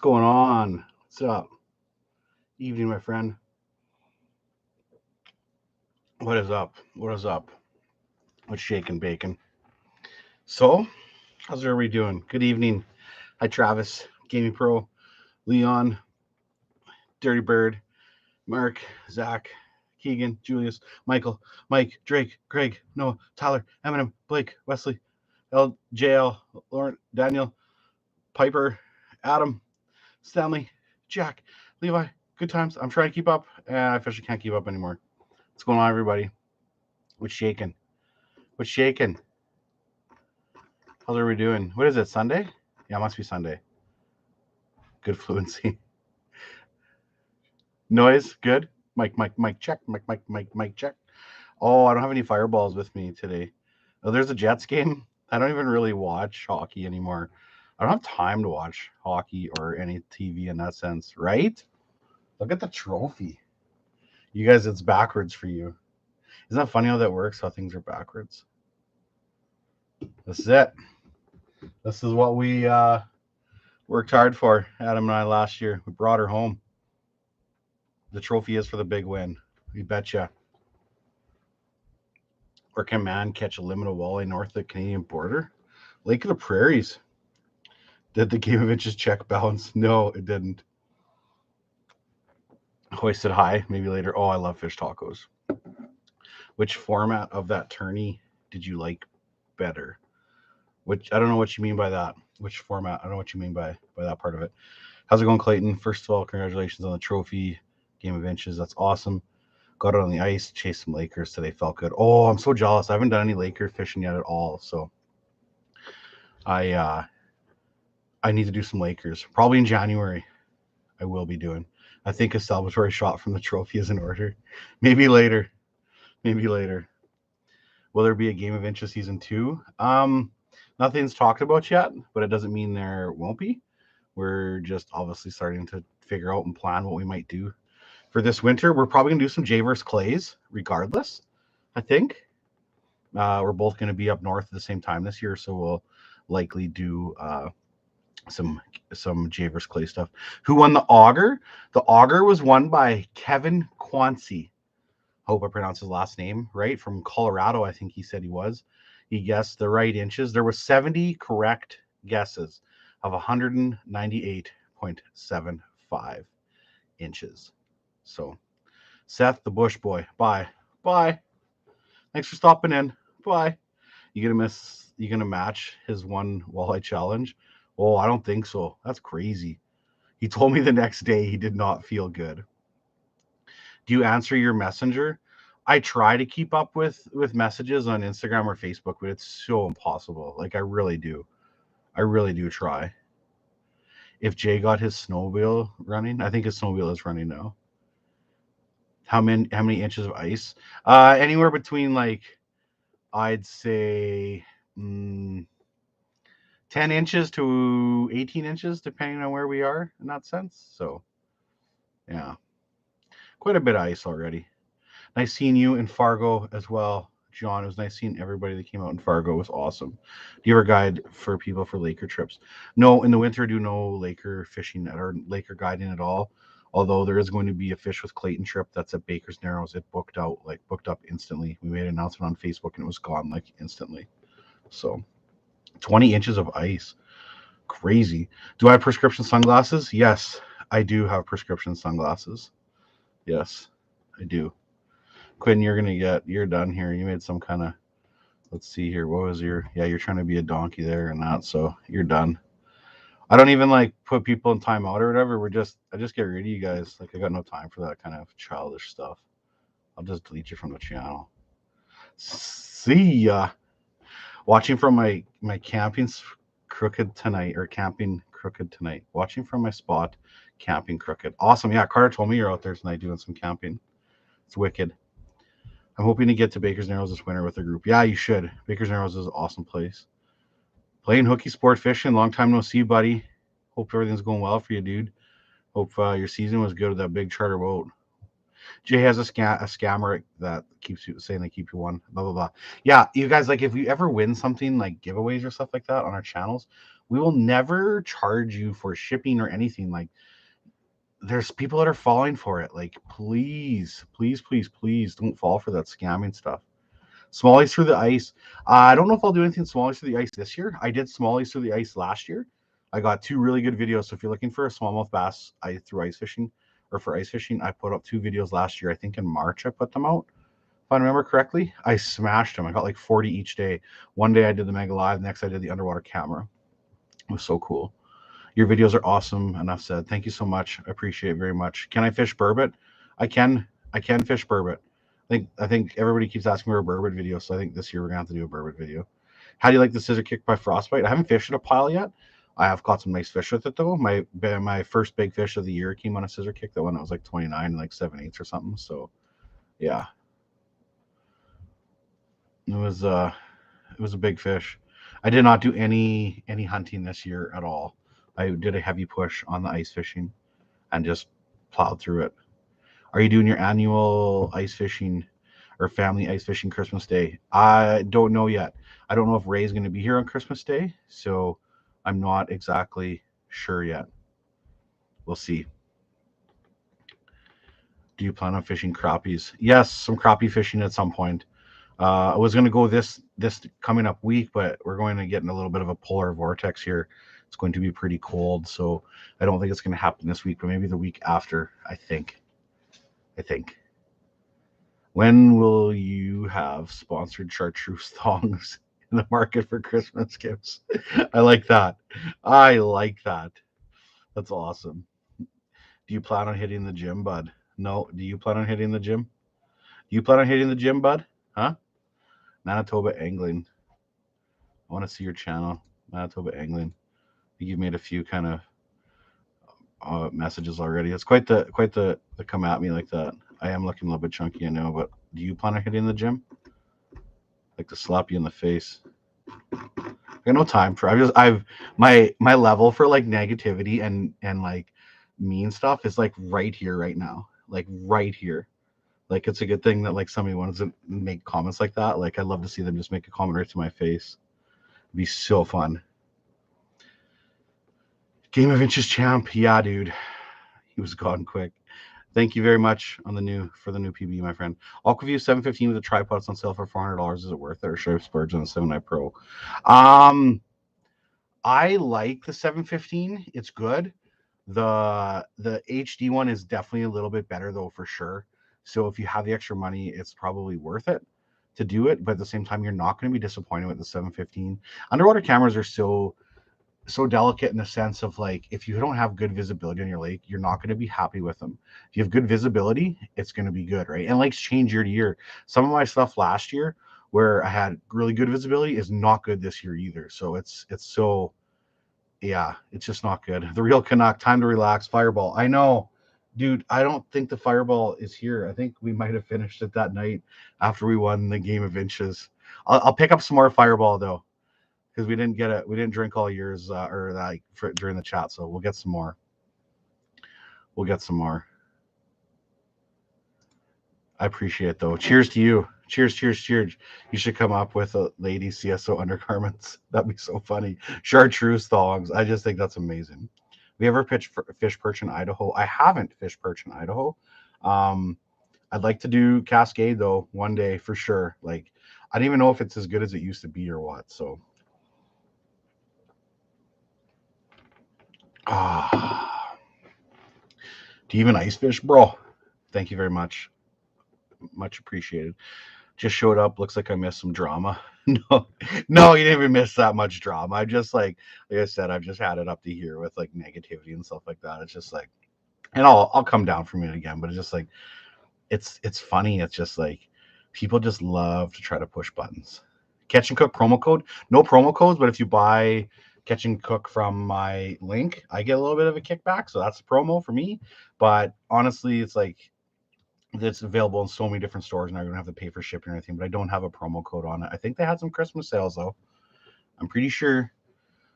going on? What's up? Evening, my friend. What is up? What is up? What's shaking bacon? So, how's everybody doing? Good evening. Hi, Travis, Gaming Pro, Leon, Dirty Bird, Mark, Zach, Keegan, Julius, Michael, Mike, Drake, Greg, Noah, Tyler, Eminem, Blake, Wesley, JL, Lauren, Daniel, Piper, Adam, Stanley, Jack, Levi. Good times. I'm trying to keep up, and I officially can't keep up anymore. What's going on, everybody? What's shaking? What's shaking? How's everybody doing? What is it, Sunday? Yeah, it must be Sunday. Good fluency. Noise, good. Mic, check. Mic, check. Oh, I don't have any fireballs with me today. Oh, there's a Jets game. I don't even really watch hockey anymore. I don't have time to watch hockey or any TV in that sense, right? Look at the trophy. You guys, it's backwards for you. Isn't that funny how that works? How things are backwards. This is it. This is what we worked hard for, Adam and I, last year. We brought her home. The trophy is for the big win. We betcha. Or can man catch a limit of walleye north of the Canadian border? Lake of the Prairies. Did the game of inches check bounce? No, it didn't. Hoisted high, maybe later. Oh, I love fish tacos. Which format of that tourney did you like better? Which I don't know what you mean by that. Which format? I don't know what you mean by that part of it. How's it going, Clayton? First of all, congratulations on the trophy. Game of inches. That's awesome. Got it on the ice. Chased some Lakers today. Felt good. Oh, I'm so jealous. I haven't done any Laker fishing yet at all. So I need to do some Lakers. Probably in January. I will be doing. I think a celebratory shot from the trophy is in order. Maybe later. Maybe later. Will there be a Game of Inches season 2? Nothing's talked about yet, but it doesn't mean there won't be. We're just obviously starting to figure out and plan what we might do for this winter. We're probably gonna do some J versus Clays, regardless. I think we're both gonna be up north at the same time this year, so we'll likely do some J versus Clay stuff. Who won the auger? The auger was won by Kevin Quancy. Hope I pronounced his last name right. From Colorado, I think he said he was. He guessed the right inches. There were 70 correct guesses of 198.75 inches. So, Seth, the Bush boy, bye. Thanks for stopping in. Bye. You gonna match his one walleye challenge? Oh, I don't think so. That's crazy. He told me the next day he did not feel good. Do you answer your messenger? I try to keep up with messages on Instagram or Facebook, but it's so impossible. Like I really do try. If Jay got his snowmobile running, I think his snowmobile is running now. How many inches of ice? Anywhere between like I'd say 10 inches to 18 inches, depending on where we are in that sense. So, yeah, quite a bit of ice already. Nice seeing you in Fargo as well, John. It was nice seeing everybody that came out in Fargo. It was awesome. Do you ever guide for people for Laker trips? No, in the winter, I do no Laker fishing or Laker guiding at all. Although there is going to be a Fish with Clayton trip that's at Baker's Narrows. It booked up instantly. We made an announcement on Facebook and it was gone like instantly. So 20 inches of ice. Crazy. Do I have prescription sunglasses? Yes, I do have prescription sunglasses. Yes, I do. Quinn, you're done here. You made some kind of, let's see here. What was you're trying to be a donkey there and that, so you're done. I don't even like put people in timeout or whatever. I just get rid of you guys. Like I got no time for that kind of childish stuff. I'll just delete you from the channel. See ya. Watching from my camping crooked tonight. Watching from my spot, camping crooked. Awesome. Yeah, Carter told me you're out there tonight doing some camping. It's wicked. I'm hoping to get to Baker's Narrows this winter with a group. Yeah, you should. Baker's Narrows is an awesome place. Playing hooky sport fishing. Long time no see, buddy. Hope everything's going well for you, dude. Hope your season was good with that big charter boat. Jay has a scammer that keeps you saying they keep you one. Blah blah blah. Yeah, you guys, like if you ever win something like giveaways or stuff like that on our channels, We will never charge you for shipping or anything. Like, there's people that are falling for it. Like, please, please, please, please don't fall for that scamming stuff. Smallies through the ice. I don't know if I'll do anything smallies through the ice this year. I did smallies through the ice last year. I got 2 really good videos. So if you're looking for a smallmouth bass through ice fishing or for ice fishing, I put up 2 videos last year. I think in March I put them out. If I remember correctly, I smashed them. I got like 40 each day. One day I did the Mega Live. Next I did the underwater camera. It was so cool. Your videos are awesome. Enough said. Thank you so much. I appreciate it very much. Can I fish burbot? I can. I can fish burbot. I think everybody keeps asking for a burbot video, so I think this year we're gonna have to do a burbot video. How do you like the scissor kick by Frostbite? I haven't fished a pile yet. I have caught some nice fish with it though. My first big fish of the year came on a scissor kick. That one that was like 29, like 7/8 or something. So yeah, it was a big fish. I did not do any hunting this year at all. I did a heavy push on the ice fishing and just plowed through it. Are you doing your annual ice fishing or family ice fishing Christmas Day? I don't know yet. I don't know if Ray's going to be here on Christmas Day, so I'm not exactly sure yet. We'll see. Do you plan on fishing crappies? Yes, some crappie fishing at some point. I was going to go this coming up week, but we're going to get in a little bit of a polar vortex here. It's going to be pretty cold, so I don't think it's going to happen this week, but maybe the week after, I think. When will you have sponsored chartreuse thongs in the market for Christmas gifts? I like that. I like that. That's awesome. Do you plan on hitting the gym, bud? No. Do you plan on hitting the gym? Do you plan on hitting the gym, bud? Huh? Manitoba Angling. I want to see your channel. Manitoba Angling. I think you've made a few kind of messages already. It's quite the come at me like that. I am looking a little bit chunky, I know, but do you plan on hitting the gym? Like to slap you in the face. I got no time for. I've my level for like negativity and like mean stuff is like right here right now, like right here. Like it's a good thing that like somebody wants to make comments like that. Like I'd love to see them just make a comment right to my face. It'd be so fun. Game of Inches champ, yeah, dude, he was gone quick. Thank you very much for the new PB, my friend. Aquaview 715 with a tripod. It's on sale for $400. Is it worth it, or should I splurge on the 7i Pro? I like the 715. It's good. The HD one is definitely a little bit better though, for sure. So if you have the extra money, it's probably worth it to do it. But at the same time, you're not going to be disappointed with the 715. Underwater cameras are so delicate in the sense of like, if you don't have good visibility on your lake, you're not going to be happy with them. If you have good visibility, it's going to be good, right? And lakes change year to year. Some of my stuff last year where I had really good visibility is not good this year either. So it's so, yeah, it's just not good. The Real Canuck, time to relax, Fireball. I know, dude, I don't think the Fireball is here. I think we might have finished it that night after we won the Game of Inches. I'll pick up some more Fireball though, because we didn't drink all years or like during the chat, so we'll get some more. I appreciate it though. Cheers to you. Cheers. You should come up with a lady CSO undergarments. That'd be so funny. Chartreuse thongs. I just think that's amazing. We ever fish perch in Idaho? I haven't fished perch in Idaho. I'd like to do Cascade though one day for sure. Like I don't even know if it's as good as it used to be or what. So do you even ice fish, bro? Thank you very much. Much appreciated. Just showed up. Looks like I missed some drama. No, you didn't even miss that much drama. I just like I said, I've just had it up to here with like negativity and stuff like that. It's just like, and I'll come down from it again, but it's just like, it's funny. It's just like people just love to try to push buttons. Catch and Cook promo code. No promo codes, but if you buy Catch and Cook from my link, I get a little bit of a kickback. So that's a promo for me. But honestly, it's like it's available in so many different stores, and I don't have to pay for shipping or anything. But I don't have a promo code on it. I think they had some Christmas sales though. I'm pretty sure.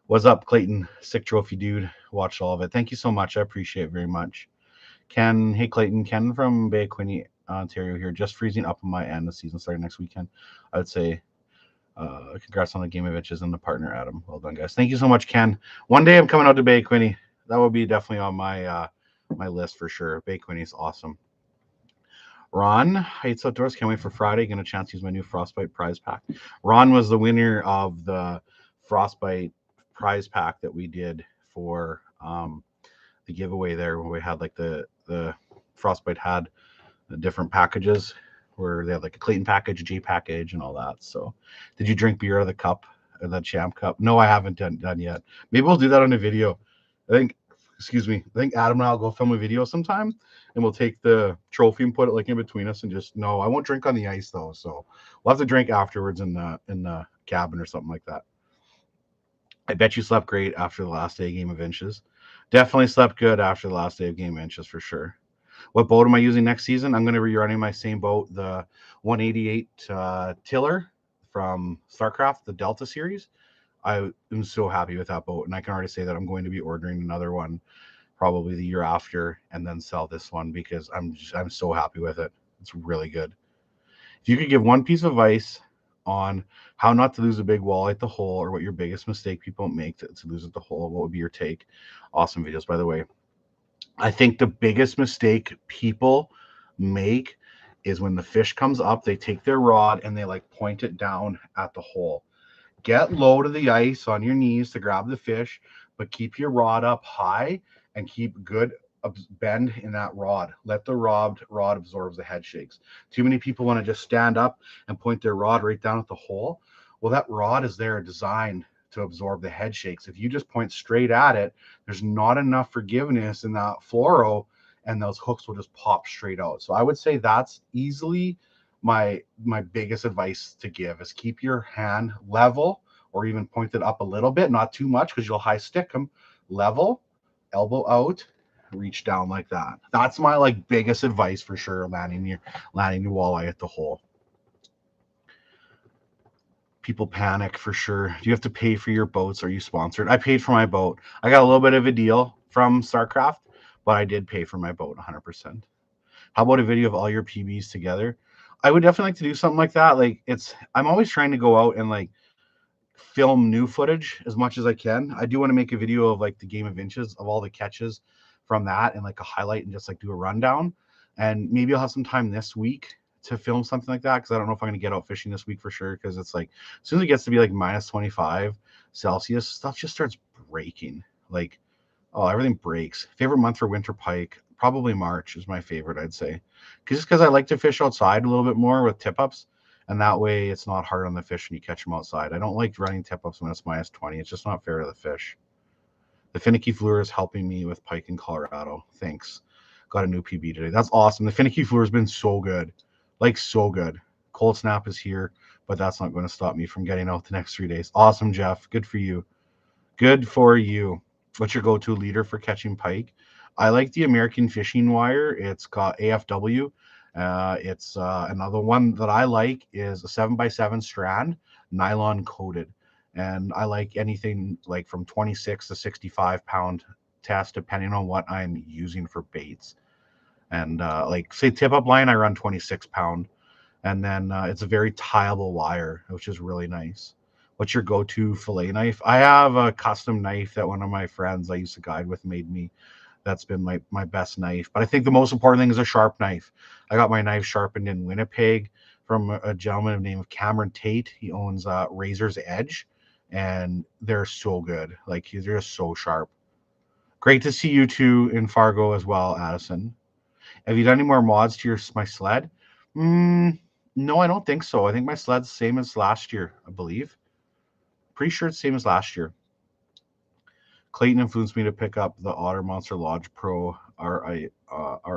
What's up, Clayton? Sick Trophy dude. Watched all of it. Thank you so much. I appreciate it very much. Hey Clayton, Ken from Bay Quinte, Ontario here. Just freezing up on my end. The season starting next weekend. I would say Congrats on the game of inches and the partner, Adam. Well done, guys. Thank you so much, Ken. One day I'm coming out to Bay Quinny. That will be definitely on my list for sure. Bay Quinny's awesome. Ron, Heights Outdoors. Can't wait for Friday. Get a chance to use my new Frostbite prize pack. Ron was the winner of the Frostbite prize pack that we did for the giveaway there, where we had like the Frostbite had the different packages where they had like a Clayton package, a J package, and all that. So, did you drink beer out of the cup, or the Champ cup? No, I haven't done yet. Maybe we'll do that on a video. I think, excuse me, I think Adam and I'll go film a video sometime, and we'll take the trophy and put it like in between us, and just no, I won't drink on the ice though. So we'll have to drink afterwards in the cabin or something like that. I bet you slept great after the last day of Game of Inches. Definitely slept good after the last day of Game of Inches for sure. What boat am I using next season? I'm going to be running my same boat, the 188 Tiller from StarCraft, the Delta series. I am so happy with that boat, and I can already say that I'm going to be ordering another one probably the year after, and then sell this one because I'm so happy with it. It's really good. If you could give one piece of advice on how not to lose a big wall at the hole, or what your biggest mistake people make to lose at the hole, what would be your take? Awesome videos, by the way. I think the biggest mistake people make is when the fish comes up, they take their rod and they like point it down at the hole. Get low to the ice on your knees to grab the fish, but keep your rod up high and keep good bend in that rod. Let the rod absorb the head shakes. Too many people want to just stand up and point their rod right down at the hole. Well, that rod is there designed to absorb the head shakes. If you just point straight at it, there's not enough forgiveness in that fluoro, and those hooks will just pop straight out. So I would say that's easily my biggest advice to give is keep your hand level, or even point it up a little bit, not too much because you'll high stick them. Level, elbow out, reach down like that. That's my like biggest advice for sure. Landing your walleye at the hole. People panic for sure. Do you have to pay for your boats? Are you sponsored? I paid for my boat. I got a little bit of a deal from StarCraft, but I did pay for my boat 100%. How about a video of all your PBs together? I would definitely like to do something like that. Like I'm always trying to go out and like film new footage as much as I can. I do want to make a video of like the Game of Inches of all the catches from that, and like a highlight, and just like do a rundown. And maybe I'll have some time this week to film something like that, because I don't know if I'm going to get out fishing this week for sure, because it's like as soon as it gets to be like minus 25 Celsius, stuff just starts breaking. Like, oh, everything breaks. Favorite month for winter pike? Probably March is my favorite, I'd say. Just because I like to fish outside a little bit more with tip-ups, and that way it's not hard on the fish when you catch them outside. I don't like running tip-ups when it's minus 20. It's just not fair to the fish. The finicky fluor is helping me with pike in Colorado. Thanks. Got a new PB today. That's awesome. The finicky fluor has been so good. Like, so good. Cold snap is here, but that's not going to stop me from getting out the next 3 days. Awesome, Jeff. Good for you. Good for you. What's your go-to leader for catching pike? I like the American Fishing Wire. It's got AFW. It's another one that I like is a 7x7 strand, nylon coated. And I like anything like from 26 to 65 pound test, depending on what I'm using for baits. And like say tip up line, I run 26 pound. And then it's a very tieable wire, which is really nice. What's your go-to fillet knife? I have a custom knife that one of my friends I used to guide with made me. That's been my best knife. But I think the most important thing is a sharp knife. I got my knife sharpened in Winnipeg from a gentleman named Cameron Tate. He owns Razor's Edge, and they're so good. Like, they're just so sharp. Great to see you two in Fargo as well, Addison. Have you done any more mods to my sled? No, I don't think so. I think my sled's the same as last year, I believe. Pretty sure it's the same as last year. Clayton influenced me to pick up the Otter Monster Lodge Pro. Our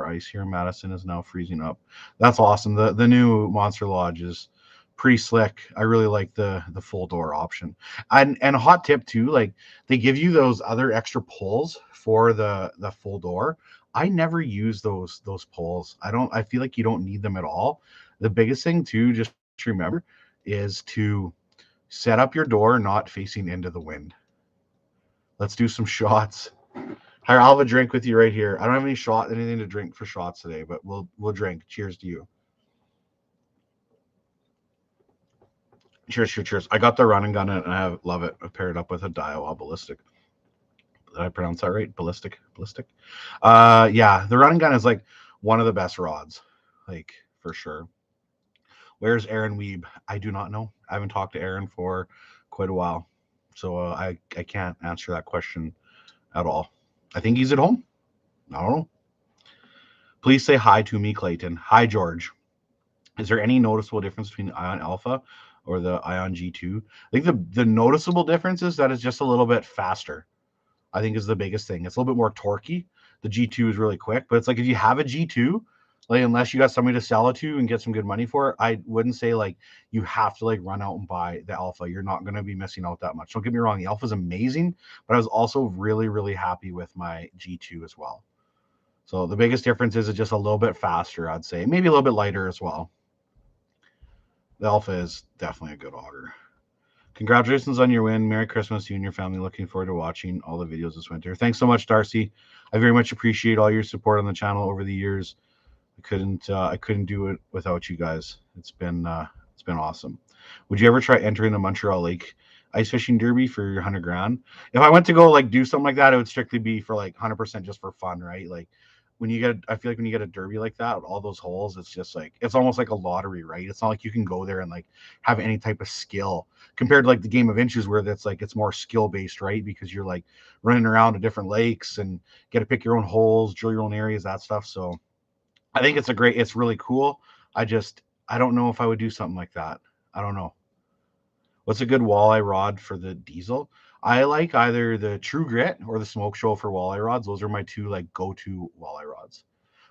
ice here in Madison is now freezing up. That's awesome. The new Monster Lodge is pretty slick. I really like the full door option. And a hot tip too, like they give you those other extra pulls for the full door. I never use those pulls. I feel like you don't need them at all. The biggest thing too, just to remember, is to set up your door not facing into the wind. Let's do some shots. Here, I'll have a drink with you right here. I don't have anything to drink for shots today, but we'll drink. Cheers to you. Cheers, cheers, cheers. I got the run and gun and I love it. I paired it up with a Daiwa ballistic. Did I pronounce that right? Ballistic. Yeah, the run and gun is like one of the best rods, like for sure. Where's Aaron Weeb? I do not know. I haven't talked to Aaron for quite a while, so I can't answer that question at all. I think he's at home. I don't know. Please say hi to me, Clayton. Hi, George. Is there any noticeable difference between the Ion Alpha or the Ion G2? I think the noticeable difference is that it's just a little bit faster. I think is the biggest thing. It's a little bit more torquey. The G2 is really quick, but it's like if you have a G2, like unless you got somebody to sell it to and get some good money for it, I wouldn't say like you have to like run out and buy the Alpha. You're not going to be missing out that much. Don't get me wrong, the Alpha is amazing, but I was also really, really happy with my G2 as well. So the biggest difference is it's just a little bit faster, I'd say. Maybe a little bit lighter as well. The Alpha is definitely a good auger. Congratulations on your win. Merry Christmas to you and your family. Looking forward to watching all the videos this winter. Thanks so much, Darcy. I very much appreciate all your support on the channel over the years. I couldn't do it without you guys. It's been awesome. Would you ever try entering the Montreal Lake ice fishing derby for your 100 grand? If I went to go like do something like that, it would strictly be for like 100% just for fun, right? Like when you get, I feel like when you get a derby like that, all those holes, it's just like, it's almost like a lottery, right? It's not like you can go there and like have any type of skill compared to like the game of inches where that's like, it's more skill based, right? Because you're like running around to different lakes and get to pick your own holes, drill your own areas, that stuff. So I think it's really cool. I don't know if I would do something like that. I don't know. What's a good walleye rod for the diesel? I like either the True Grit or the Smoke Show for walleye rods. Those are my two like go-to walleye rods.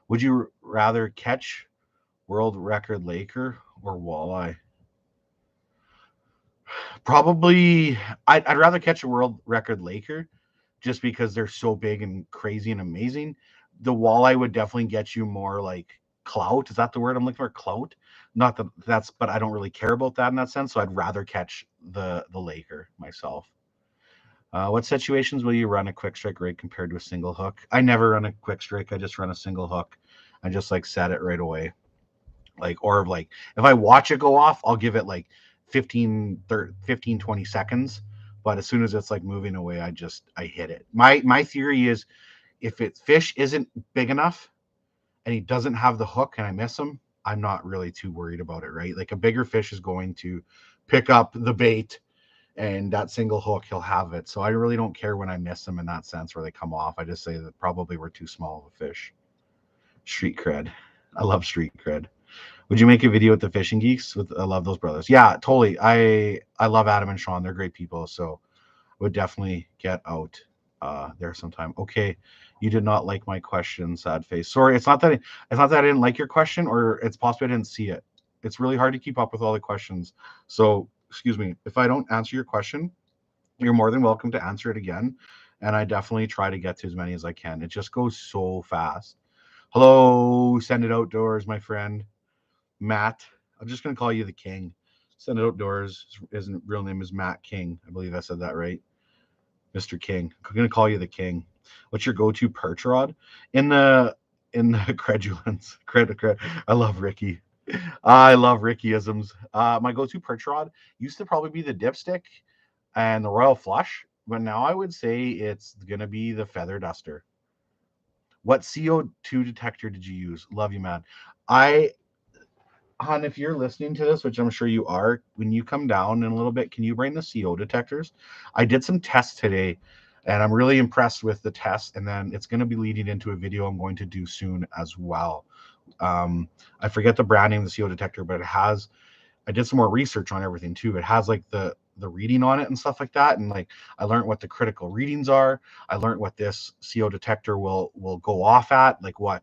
Would you rather catch world record laker or walleye? Probably, I'd rather catch a world record laker just because they're so big and crazy and amazing. The walleye would definitely get you more like clout. Is that the word I'm looking for? Clout? Not that that's, but I don't really care about that in that sense. So I'd rather catch the laker myself. What situations will you run a quick strike rig compared to a single hook? I never run a quick strike. I just run a single hook. I just like set it right away. Like, or like if I watch it go off, I'll give it like 15, 30, 15, 20 seconds. But as soon as it's like moving away, I hit it. My theory is if fish isn't big enough and he doesn't have the hook and I miss him, I'm not really too worried about it, right? Like a bigger fish is going to pick up the bait and that single hook, he'll have it. So I really don't care when I miss them in that sense where they come off. I just say that probably we're too small of a fish. Street cred. I love street cred. Would you make a video with the Fishing Geeks? I love those brothers. Yeah, totally. I love Adam and Sean. They're great people. So would definitely get out there sometime. Okay, you did not like my question. Sad face. Sorry, it's not that I didn't like your question, or it's possible I didn't see it. It's really hard to keep up with all the questions. So excuse me if I don't answer your question. You're more than welcome to answer it again, and I definitely try to get to as many as I can. It just goes so fast. Hello, Send It Outdoors, my friend Matt. I'm just gonna call you the King. Send It Outdoors. His real name is Matt King. I believe I said that right. Mr. King. I'm gonna call you the King. What's your go-to perch rod? In the credulence. Cred. I love Ricky. I love Rickyisms. My go-to perch rod used to probably be the dipstick and the Royal Flush, but now I would say it's gonna be the Feather Duster. What CO2 detector did you use? Love you, man. Han, if you're listening to this, which I'm sure you are, when you come down in a little bit, can you bring the CO detectors? I did some tests today, and I'm really impressed with the tests. And then it's going to be leading into a video I'm going to do soon as well. I forget the brand name of the CO detector, but I did some more research on everything too. It has like the reading on it and stuff like that, and like I learned what the critical readings are. I learned what this CO detector will go off at, like what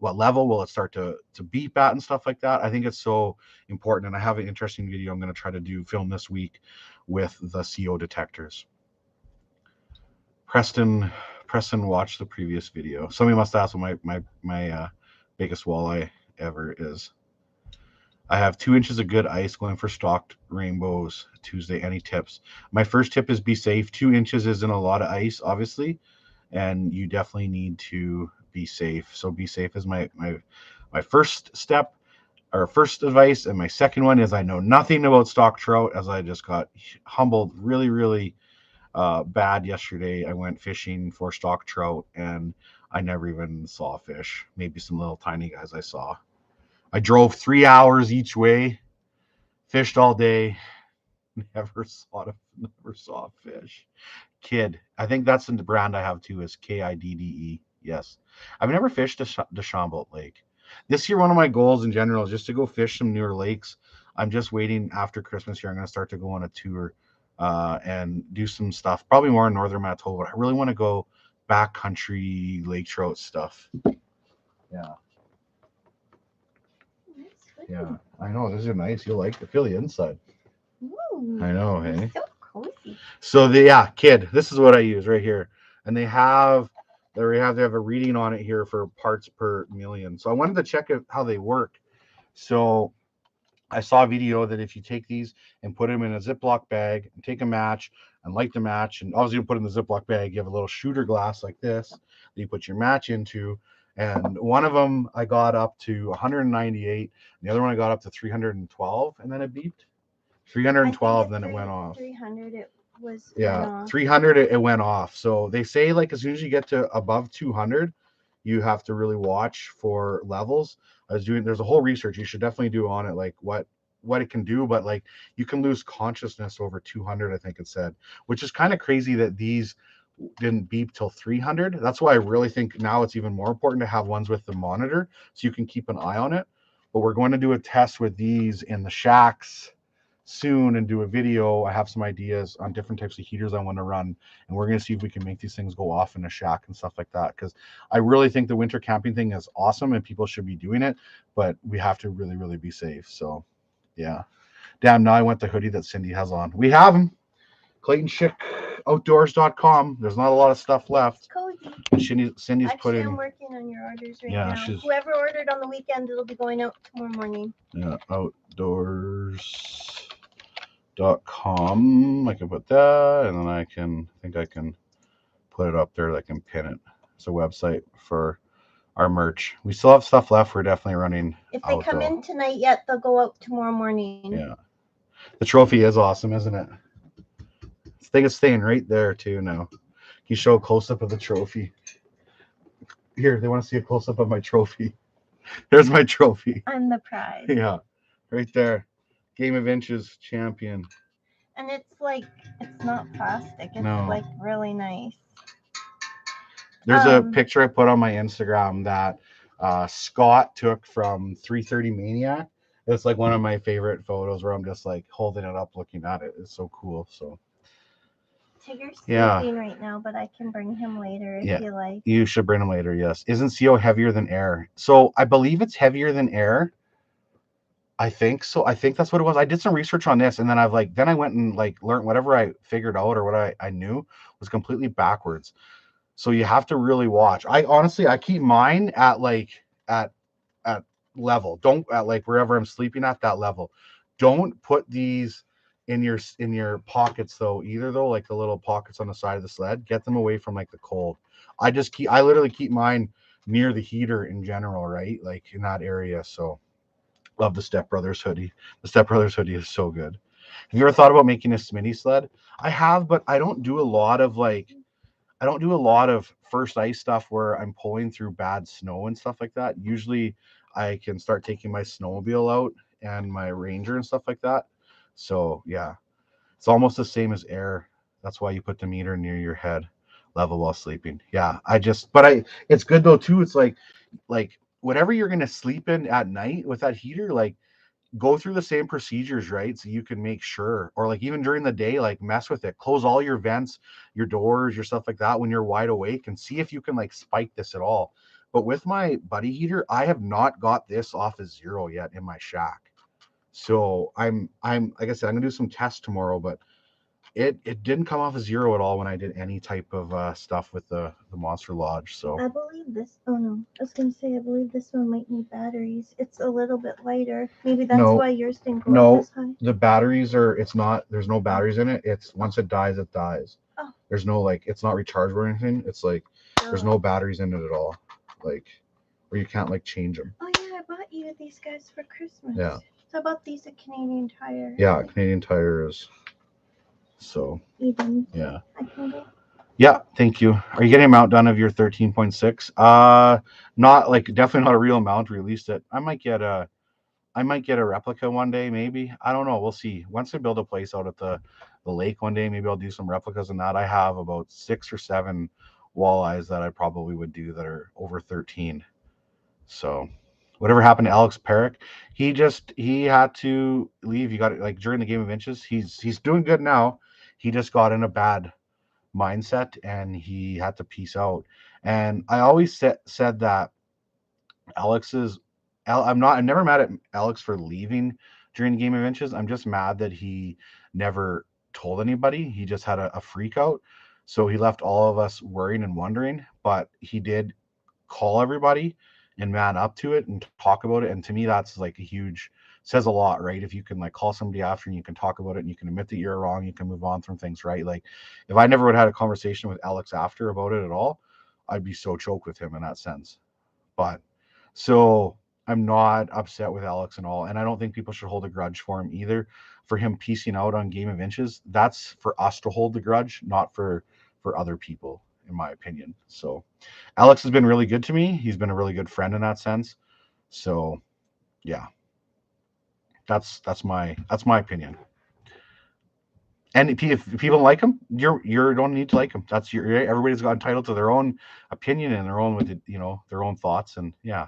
level will it start to beep at and stuff like that. I think it's so important, and I have an interesting video I'm going to try to film this week with the CO detectors. Preston watched the previous video. Somebody must ask what my biggest walleye ever is. I have 2 inches of good ice going for stocked rainbows Tuesday. Any tips? My first tip is be safe. 2 inches isn't a lot of ice, obviously, and you definitely need to be safe. So be safe is my first step. or first advice, and my second one is I know nothing about stock trout, as I just got humbled really, really bad yesterday. I went fishing for stock trout, and I never even saw a fish. Maybe some little tiny guys I saw. I drove 3 hours each way, fished all day, never saw a fish. Kid, I think that's the brand I have too. Is KIDDE. Yes, I've never fished Deschambault Lake. This year, one of my goals in general is just to go fish some newer lakes. I'm just waiting after Christmas here. I'm going to start to go on a tour and do some stuff, probably more in northern Manitoba. But I really want to go backcountry lake trout stuff. Yeah. Yeah, I know. These are nice. You'll like to feel the inside. Ooh, I know, hey. so cozy. So kid, this is what I use right here, and they have a reading on it here for parts per million. So I wanted to check how they work. So I saw a video that if you take these and put them in a Ziploc bag and take a match and light the match, and obviously you put it in the Ziploc bag, you have a little shooter glass like this that you put your match into. And one of them I got up to 198, and the other one I got up to 312, and then it beeped. 312, then it went off. 300, it was. Yeah, 300, it went off. So they say like as soon as you get to above 200, you have to really watch for levels. There's a whole research you should definitely do on it, like what it can do, but like you can lose consciousness over 200, I think it said, which is kind of crazy that these didn't beep till 300. That's why I really think now it's even more important to have ones with the monitor so you can keep an eye on it. But we're going to do a test with these in the shacks soon and do a video. I have some ideas on different types of heaters I want to run, and we're going to see if we can make these things go off in a shack and stuff like that, because I really think the winter camping thing is awesome and people should be doing it, but we have to really, really be safe. So yeah, damn, now I want the hoodie that Cindy has on. We have them. ClaytonSchickOutdoors.com. There's not a lot of stuff left. It's cozy. Cindy's Actually, I'm working on your orders right now. She's, whoever ordered on the weekend, it'll be going out tomorrow morning. Yeah, outdoors.com. I can put that, and then I think I can put it up there. I can pin it. It's a website for our merch. We still have stuff left. We're definitely running. If they come in tonight yet, they'll go out tomorrow morning. Yeah. The trophy is awesome, isn't it? This thing is staying right there too now. Can you show a close-up of the trophy? Here, they want to see a close-up of my trophy. There's my trophy. I'm the prize. Yeah, right there. Game of Inches champion. And it's not plastic. It's like really nice. There's a picture I put on my Instagram that Scott took from 330 Maniac. It's like one of my favorite photos where I'm just like holding it up, looking at it. It's so cool. So Tigger's sleeping right now, but I can bring him later if you like. You should bring him later, yes. Isn't CO heavier than air? So I believe it's heavier than air. I think so. I think that's what it was. I did some research on this, and then I went and learned whatever I figured out or what I knew was completely backwards. So you have to really watch. I keep mine at level. Don't at wherever I'm sleeping at that level. Don't put these in your pockets though either though, like the little pockets on the side of the sled. Get them away from the cold. I literally keep mine near the heater in general, right? Like in that area. So love the Step Brothers hoodie. The Step Brothers hoodie is so good. Have you ever thought about making a Smitty sled? I have, but I don't do a lot of first ice stuff where I'm pulling through bad snow and stuff like that. Usually I can start taking my snowmobile out and my Ranger and stuff like that. So yeah, it's almost the same as air. That's why you put the meter near your head level while sleeping. Yeah, it's good though too. It's like whatever you're going to sleep in at night with that heater, go through the same procedures, right? So you can make sure, or even during the day, mess with it, close all your vents, your doors, your stuff like that when you're wide awake, and see if you can spike this at all. But with my buddy heater, I have not got this off of 0 yet in my shack. So I'm like I said, I'm gonna do some tests tomorrow, but it didn't come off of 0 at all when I did any type of stuff with the Monster Lodge. So I believe this. Oh no, I was gonna say I believe this one might need batteries. It's a little bit lighter. Maybe that's why yours didn't go up as high. The batteries it's not. There's no batteries in it. It's once it dies, it dies. Oh. There's no it's not rechargeable or anything. It's there's no batteries in it at all. Where you can't change them. Oh yeah, I bought you these guys for Christmas. Yeah. So I bought these at Canadian Tire. Yeah, Canadian Tire is. So. Eden. Yeah. I can go. Yeah, thank you. Are you getting a mount done of your 13.6? Not like definitely not a real mount. Released it. I might get a replica one day, maybe. I don't know. We'll see. Once I build a place out at the lake one day, maybe I'll do some replicas and that. I have about 6 or 7 walleyes that I probably would do that are over 13. So whatever happened to Alex Perrick, he had to leave. You got it like during the Game of Inches. He's doing good now. He just got in a bad mindset and he had to peace out. And I always said that I'm never mad at Alex for leaving during the Game of Inches. I'm just mad that he never told anybody. He just had a freak out. So he left all of us worrying and wondering, but he did call everybody and man up to it and talk about it. And to me, that's like says a lot, right? If you can like call somebody after and you can talk about it and you can admit that you're wrong, you can move on from things, right? Like if I never would have had a conversation with Alex after about it at all, I'd be so choked with him in that sense. But so I'm not upset with Alex and all. And I don't think people should hold a grudge for him either. For him piecing out on Game of Inches, that's for us to hold the grudge, not for other people, in my opinion. So Alex has been really good to me. He's been a really good friend in that sense. So yeah. That's my opinion. And if people like him, you don't need to like him. That's everybody's got entitled to their own opinion and their own their own thoughts, and yeah.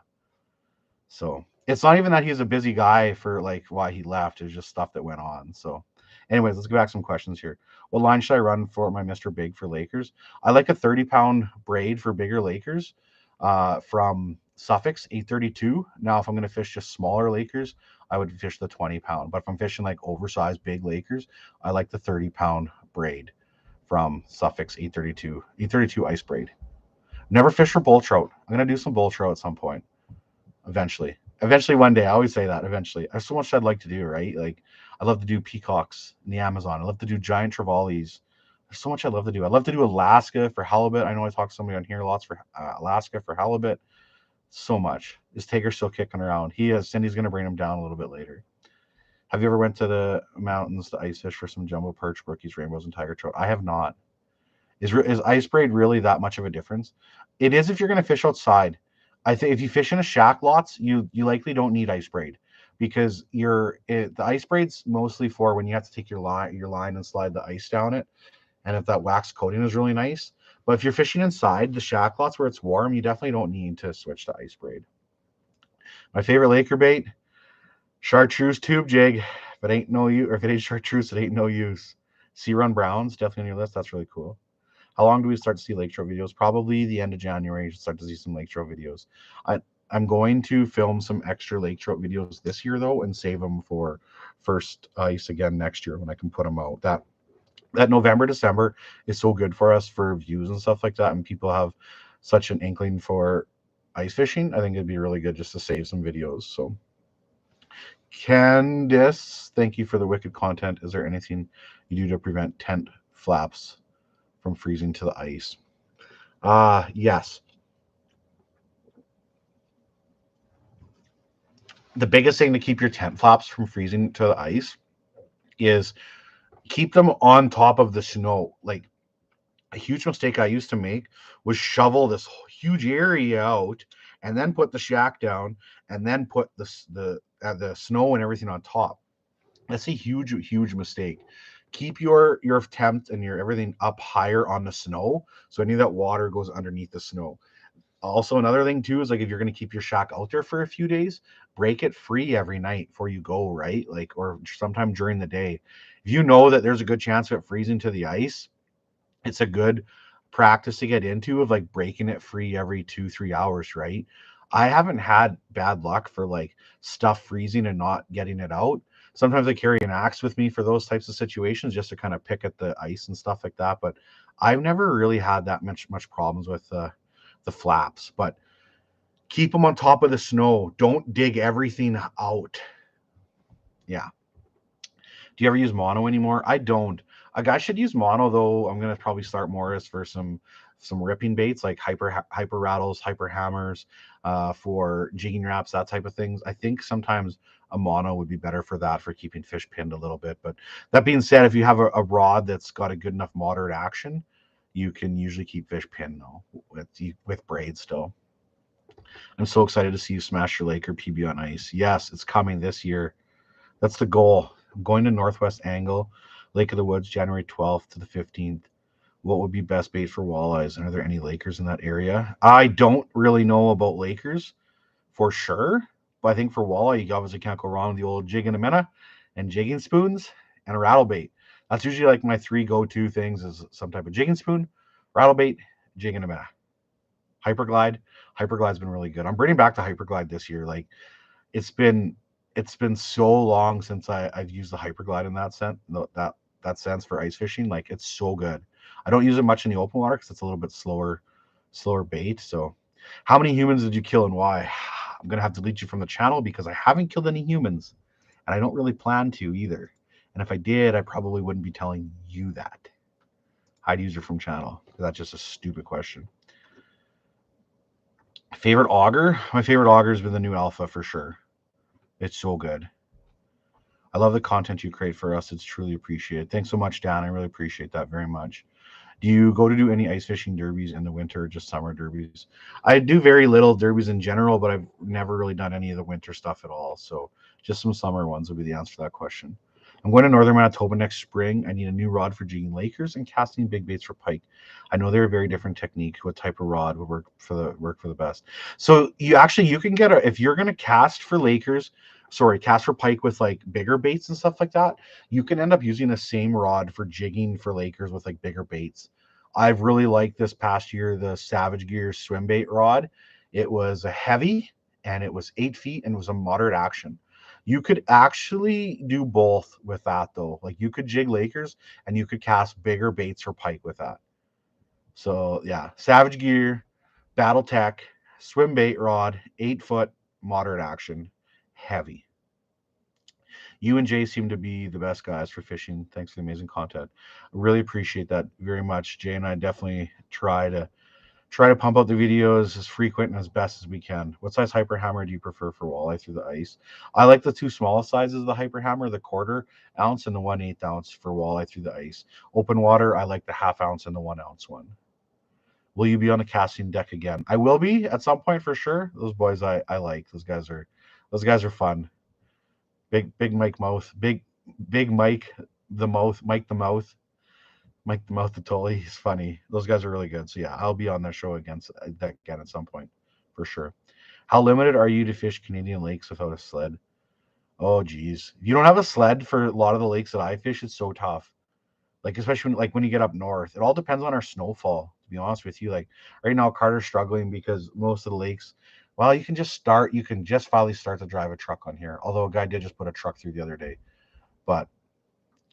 So it's not even that he's a busy guy for like why he left. It's just stuff that went on. So anyways, let's go back to some questions here. What line should I run for my Mr. Big for Lakers? I like a 30-pound braid for bigger Lakers from Suffix 832. Now, if I'm going to fish just smaller Lakers, I would fish the 20-pound. But if I'm fishing like oversized big Lakers, I like the 30-pound braid from Suffix 832. 832 ice braid. Never fish for bull trout. I'm going to do some bull trout at some point. Eventually one day. I always say that eventually. There's so much I'd like to do, right? Like I love to do peacocks in the Amazon. I love to do giant trevallies. There's so much I'd love to do. I'd love to do Alaska for halibut. I know I talked to somebody on here lots for Alaska for halibut. So much. Is Taker still kicking around? He is. Cindy's going to bring him down a little bit later. Have you ever went to the mountains to ice fish for some jumbo perch, brookies, rainbows, and tiger trout? I have not. Is ice braid really that much of a difference? It is if you're going to fish outside. I think if you fish in a shack lots, you likely don't need ice braid because the ice braid's mostly for when you have to take your line and slide the ice down it, and if that wax coating is really nice. But if you're fishing inside the shack lots where it's warm, you definitely don't need to switch to ice braid. My favorite Laker bait, chartreuse tube jig. If it ain't no use, or if it ain't chartreuse, it ain't no use. Sea Run Browns definitely on your list. That's really cool. How long do we start to see lake trout videos? Probably the end of January. You should start to see some lake trout videos. I'm going to film some extra lake trout videos this year though, and save them for first ice again next year when I can put them out. That November, December is so good for us for views and stuff like that, and people have such an inkling for ice fishing. I think it'd be really good just to save some videos. So Candice, thank you for the wicked content. Is there anything you do to prevent tent flaps from freezing to the ice? Yes. The biggest thing to keep your tent flaps from freezing to the ice is keep them on top of the snow. Like a huge mistake I used to make was shovel this huge area out and then put the shack down and then put the snow and everything on top. That's a huge mistake. Keep your temp and your everything up higher on the snow, so any of that water goes underneath the snow. Also, another thing too is like if you're going to keep your shack out there for a few days, break it free every night before you go, right? Like, or sometime during the day. If you know that there's a good chance of it freezing to the ice, it's a good practice to get into of like breaking it free every 2-3 hours, right? I haven't had bad luck for like stuff freezing and not getting it out. Sometimes I carry an axe with me for those types of situations just to kind of pick at the ice and stuff like that. But I've never really had that much problems with the flaps. But keep them on top of the snow. Don't dig everything out. Yeah. Do you ever use mono anymore? I don't. A guy should use mono though. I'm gonna probably start more as for some some ripping baits like hyper rattles, hyper hammers, for jigging wraps, that type of things. I think sometimes a mono would be better for that, for keeping fish pinned a little bit. But that being said, if you have a rod that's got a good enough moderate action, you can usually keep fish pinned though with braid still. I'm so excited to see you smash your Laker PB on ice. Yes, it's coming this year. That's the goal. I'm going to Northwest Angle, Lake of the Woods, January 12th to the 15th. What would be best bait for walleyes? And are there any Lakers in that area? I don't really know about Lakers for sure, but I think for walleye, you obviously can't go wrong with the old jig and a minnow and jigging spoons and a rattle bait. That's usually like my 3 go-to things, is some type of jigging spoon, rattle bait, jig and a minnow. Hyperglide's been really good. I'm bringing back the Hyperglide this year. Like it's been so long since I've used the Hyperglide in that sense, that sense for ice fishing. Like it's so good. I don't use it much in the open water because it's a little bit slower bait. So how many humans did you kill and why? I'm gonna have to delete you from the channel because I haven't killed any humans, and I don't really plan to either. And if I did, I probably wouldn't be telling you that. Hide user from channel. That's just a stupid question. Favorite auger? My favorite auger has been the new Alpha for sure. It's so good. I love the content you create for us. It's truly appreciated. Thanks so much, Dan. I really appreciate that very much. Do you go to do any ice fishing derbies in the winter or just summer derbies? I do very little derbies in general, but I've never really done any of the winter stuff at all. So just some summer ones would be the answer to that question. I'm going to Northern Manitoba next spring. I need a new rod for jigging Lakers and casting big baits for pike. I know they're a very different technique. What type of rod would work for the best? So you can get if you're going to cast for Lakers, cast for pike with like bigger baits and stuff like that, you can end up using the same rod for jigging for Lakers with like bigger baits. I've really liked this past year the Savage Gear swim bait rod. It was a heavy and it was 8 feet and it was a moderate action. You could actually do both with that though. Like you could jig Lakers and you could cast bigger baits for pike with that. So yeah, Savage Gear, Battletech, swim bait rod, 8 foot, moderate action, heavy. You and Jay seem to be the best guys for fishing. Thanks for the amazing content. I really appreciate that very much. Jay and I definitely try to pump out the videos as frequent and as best as we can. What size hyper hammer do you prefer for walleye through the ice? I like the 2 smallest sizes of the hyper hammer, the 1/4 ounce and the 1/8 ounce for walleye through the ice. Open water, I like the 1/2 ounce and the 1 ounce one. Will you be on the casting deck again? I will be at some point for sure. Those boys I like. Those guys are fun. Big Mike Mouth, big Mike the Mouth, Mike the Mouth the Tully. He's funny. Those guys are really good. So yeah, I'll be on their show again at some point for sure. How limited are you to fish Canadian lakes without a sled? Oh geez, if you don't have a sled for a lot of the lakes that I fish, it's so tough. Like especially when you get up north, it all depends on our snowfall. To be honest with you, like right now Carter's struggling because most of the lakes. Well, you can just finally start to drive a truck on here. Although a guy did just put a truck through the other day, but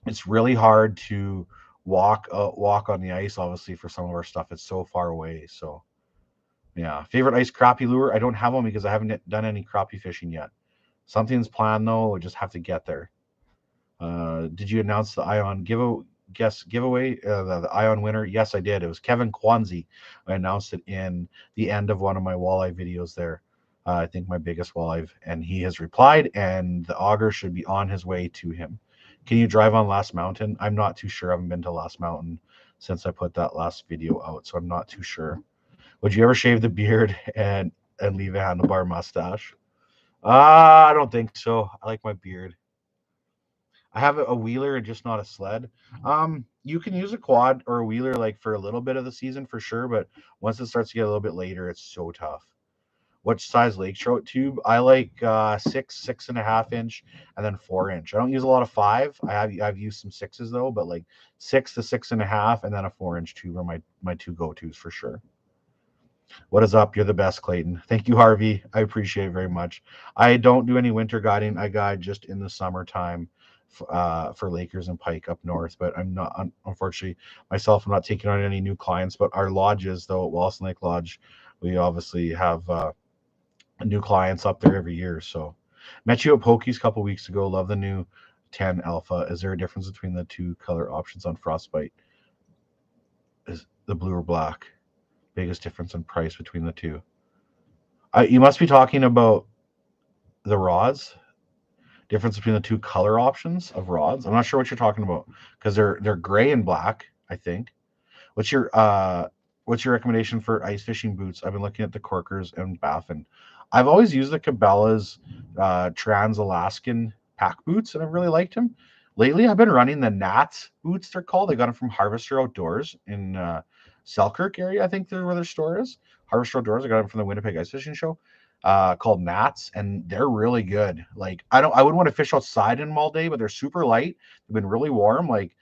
it's really hard to walk on the ice. Obviously, for some of our stuff, it's so far away. So, yeah. Favorite ice crappie lure? I don't have one because I haven't done any crappie fishing yet. Something's planned though. I just have to get there. Did you announce the Ion giveaway? The Ion winner? Yes, I did. It was Kevin Kwanzi. I announced it in the end of one of my walleye videos there. I think my biggest walleye, and he has replied, and the auger should be on his way to him. Can you drive on Last Mountain? I'm not too sure. I haven't been to Last Mountain since I put that last video out, so I'm not too sure. Would you ever shave the beard and leave a handlebar mustache? I don't think so. I like my beard. I have a wheeler and just not a sled. You can use a quad or a wheeler like for a little bit of the season for sure, but once it starts to get a little bit later, it's so tough. What size lake trout tube? I like 6.5 inch, and then 4 inch. I don't use a lot of 5. I've used some 6s though, but like 6 to 6.5, and then a 4 inch tube are my 2 go-tos for sure. What is up? You're the best, Clayton. Thank you, Harvey. I appreciate it very much. I don't do any winter guiding. I guide just in the summertime for Lakers and pike up north, but I'm not, unfortunately, myself, I'm not taking on any new clients, but our lodges, though, at Walson Lake Lodge, we obviously have new clients up there every year. So met you at Pokey's a couple weeks ago. Love the new 10 Alpha. Is there a difference between the 2 color options on Frostbite? Is the blue or black? Biggest difference in price between the two. You must be talking about the rods. Difference between the two color options of rods. I'm not sure what you're talking about because they're gray and black, I think. What's your recommendation for ice fishing boots? I've been looking at the Corkers and Baffin. I've always used the Cabela's Trans-Alaskan pack boots, and I've really liked them. Lately, I've been running the Nats boots, they're called. They got them from Harvester Outdoors in Selkirk area, I think, where their store is. Harvester Outdoors, I got them from the Winnipeg Ice Fishing Show, called Nats, and they're really good. Like, I wouldn't want to fish outside in them all day, but they're super light. They've been really warm. Like,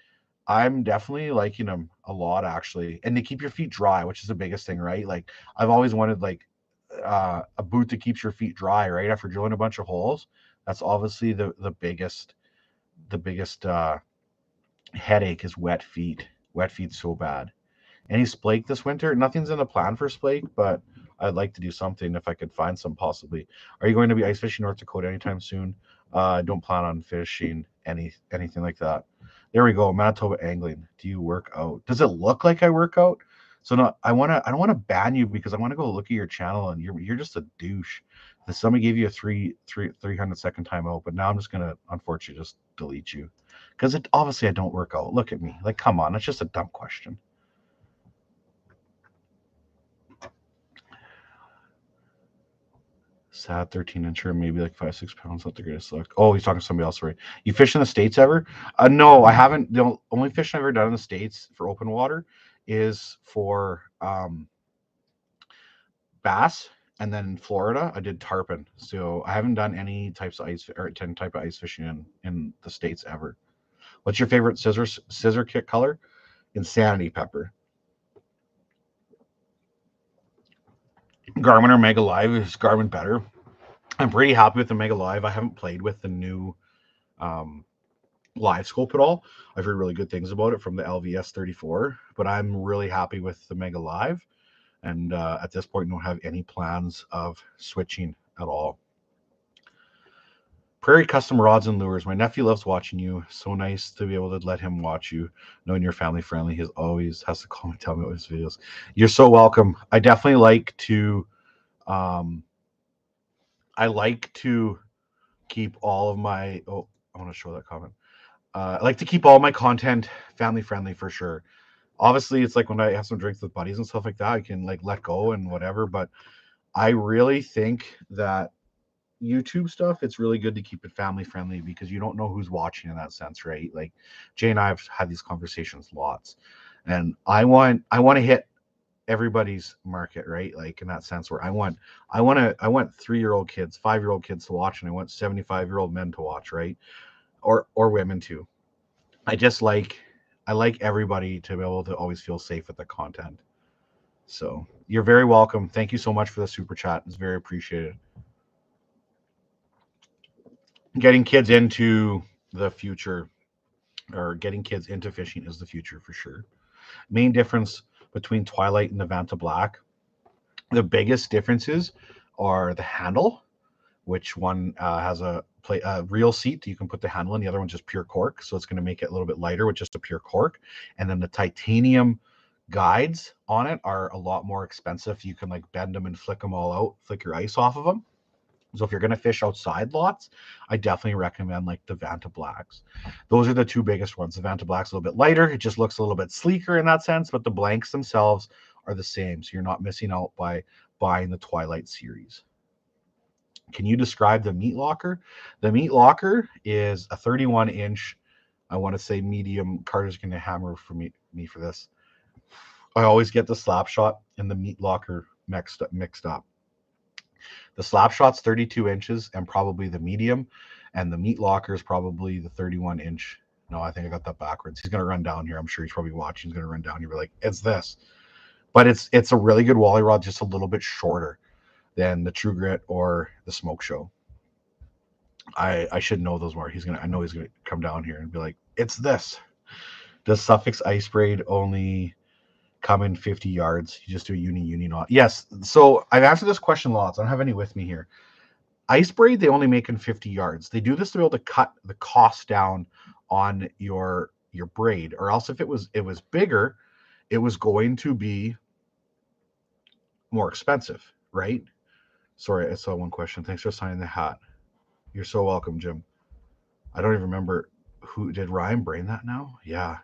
I'm definitely liking them a lot, actually. And they keep your feet dry, which is the biggest thing, right? Like, I've always wanted like a boot that keeps your feet dry, right? After drilling a bunch of holes. That's obviously the biggest headache is wet feet. Wet feet so bad. Any splake this winter? Nothing's in the plan for splake, but I'd like to do something if I could find some possibly. Are you going to be ice fishing North Dakota anytime soon? I don't plan on fishing anything like that. There we go. Manitoba angling. Do you work out? Does it look like I work out? So no, I don't want to ban you because I want to go look at your channel and you're just a douche. Somebody gave you a 300-second timeout, but now I'm just gonna unfortunately just delete you because obviously I don't work out. Look at me. Like, come on, it's just a dumb question. Sad 13-incher, maybe like 5-6 pounds. Not the greatest luck. Oh, he's talking to somebody else. Right? You fish in the States ever? No, I haven't. The only fishing I've ever done in the States for open water is for bass, and then in Florida I did tarpon. So I haven't done any types of ice or 10 type of ice fishing in the States ever. What's your favorite scissor kit color? Insanity pepper. Garmin or Mega Live? Is Garmin better? I'm pretty happy with the Mega Live. I haven't played with the new Live Scope at all. I've heard really good things about it from the LVS 34, but I'm really happy with the Mega Live. And at this point, don't have any plans of switching at all. Prairie Custom Rods and Lures. My nephew loves watching you. So nice to be able to let him watch you. Knowing you're family friendly, he always has to call and tell me about his videos. You're so welcome. I definitely like to keep all of my I want to show that comment. I like to keep all my content family friendly for sure. Obviously, it's like when I have some drinks with buddies and stuff like that, I can like let go and whatever. But I really think that YouTube stuff, it's really good to keep it family friendly because you don't know who's watching in that sense, right? Like Jay and I have had these conversations lots, and I want to hit everybody's market, right? Like in that sense where I want 3-year-old kids, 5-year-old kids to watch, and I want 75-year-old men to watch, right? Or women too. I like everybody to be able to always feel safe with the content. So you're very welcome. Thank you so much for the super chat. It's very appreciated. Getting kids into the future, or getting kids into fishing, is the future for sure. Main difference between Twilight and the Vanta Black. The biggest differences are the handle, which one has a real seat you can put the handle in, the other one's just pure cork, so it's going to make it a little bit lighter with just a pure cork. And then the titanium guides on it are a lot more expensive. You can like bend them and flick them all out, flick your ice off of them. So if you're going to fish outside lots, I definitely recommend like the Vanta Blacks. Those are the two biggest ones. The Vanta Black's a little bit lighter. It just looks a little bit sleeker in that sense, but the blanks themselves are the same. So you're not missing out by buying the Twilight series. Can you describe the Meat Locker? The Meat Locker is a 31-inch, I want to say medium. Carter's going to hammer for me for this. I always get the Slapshot and the Meat Locker mixed up. The Slapshot's 32 inches and probably the medium, and the Meat Locker is probably the 31-inch. No, I think I got that backwards. He's going to run down here. I'm sure he's probably watching. He's going to run down here. Be like, it's this. But it's a really good wally rod, just a little bit shorter than the True Grit or the Smoke Show. I should know those more. I know he's gonna come down here and be like, it's this. Does Suffix Ice Braid only come in 50 yards? You just do a uni knot? Yes. So I've answered this question lots. I don't have any with me here. Ice Braid, they only make in 50 yards. They do this to be able to cut the cost down on your braid, or else if it was bigger, it was going to be more expensive, right? Sorry, I saw one question. Thanks for signing the hat. You're so welcome, Jim. I don't even remember who did Ryan brain that now. Yeah,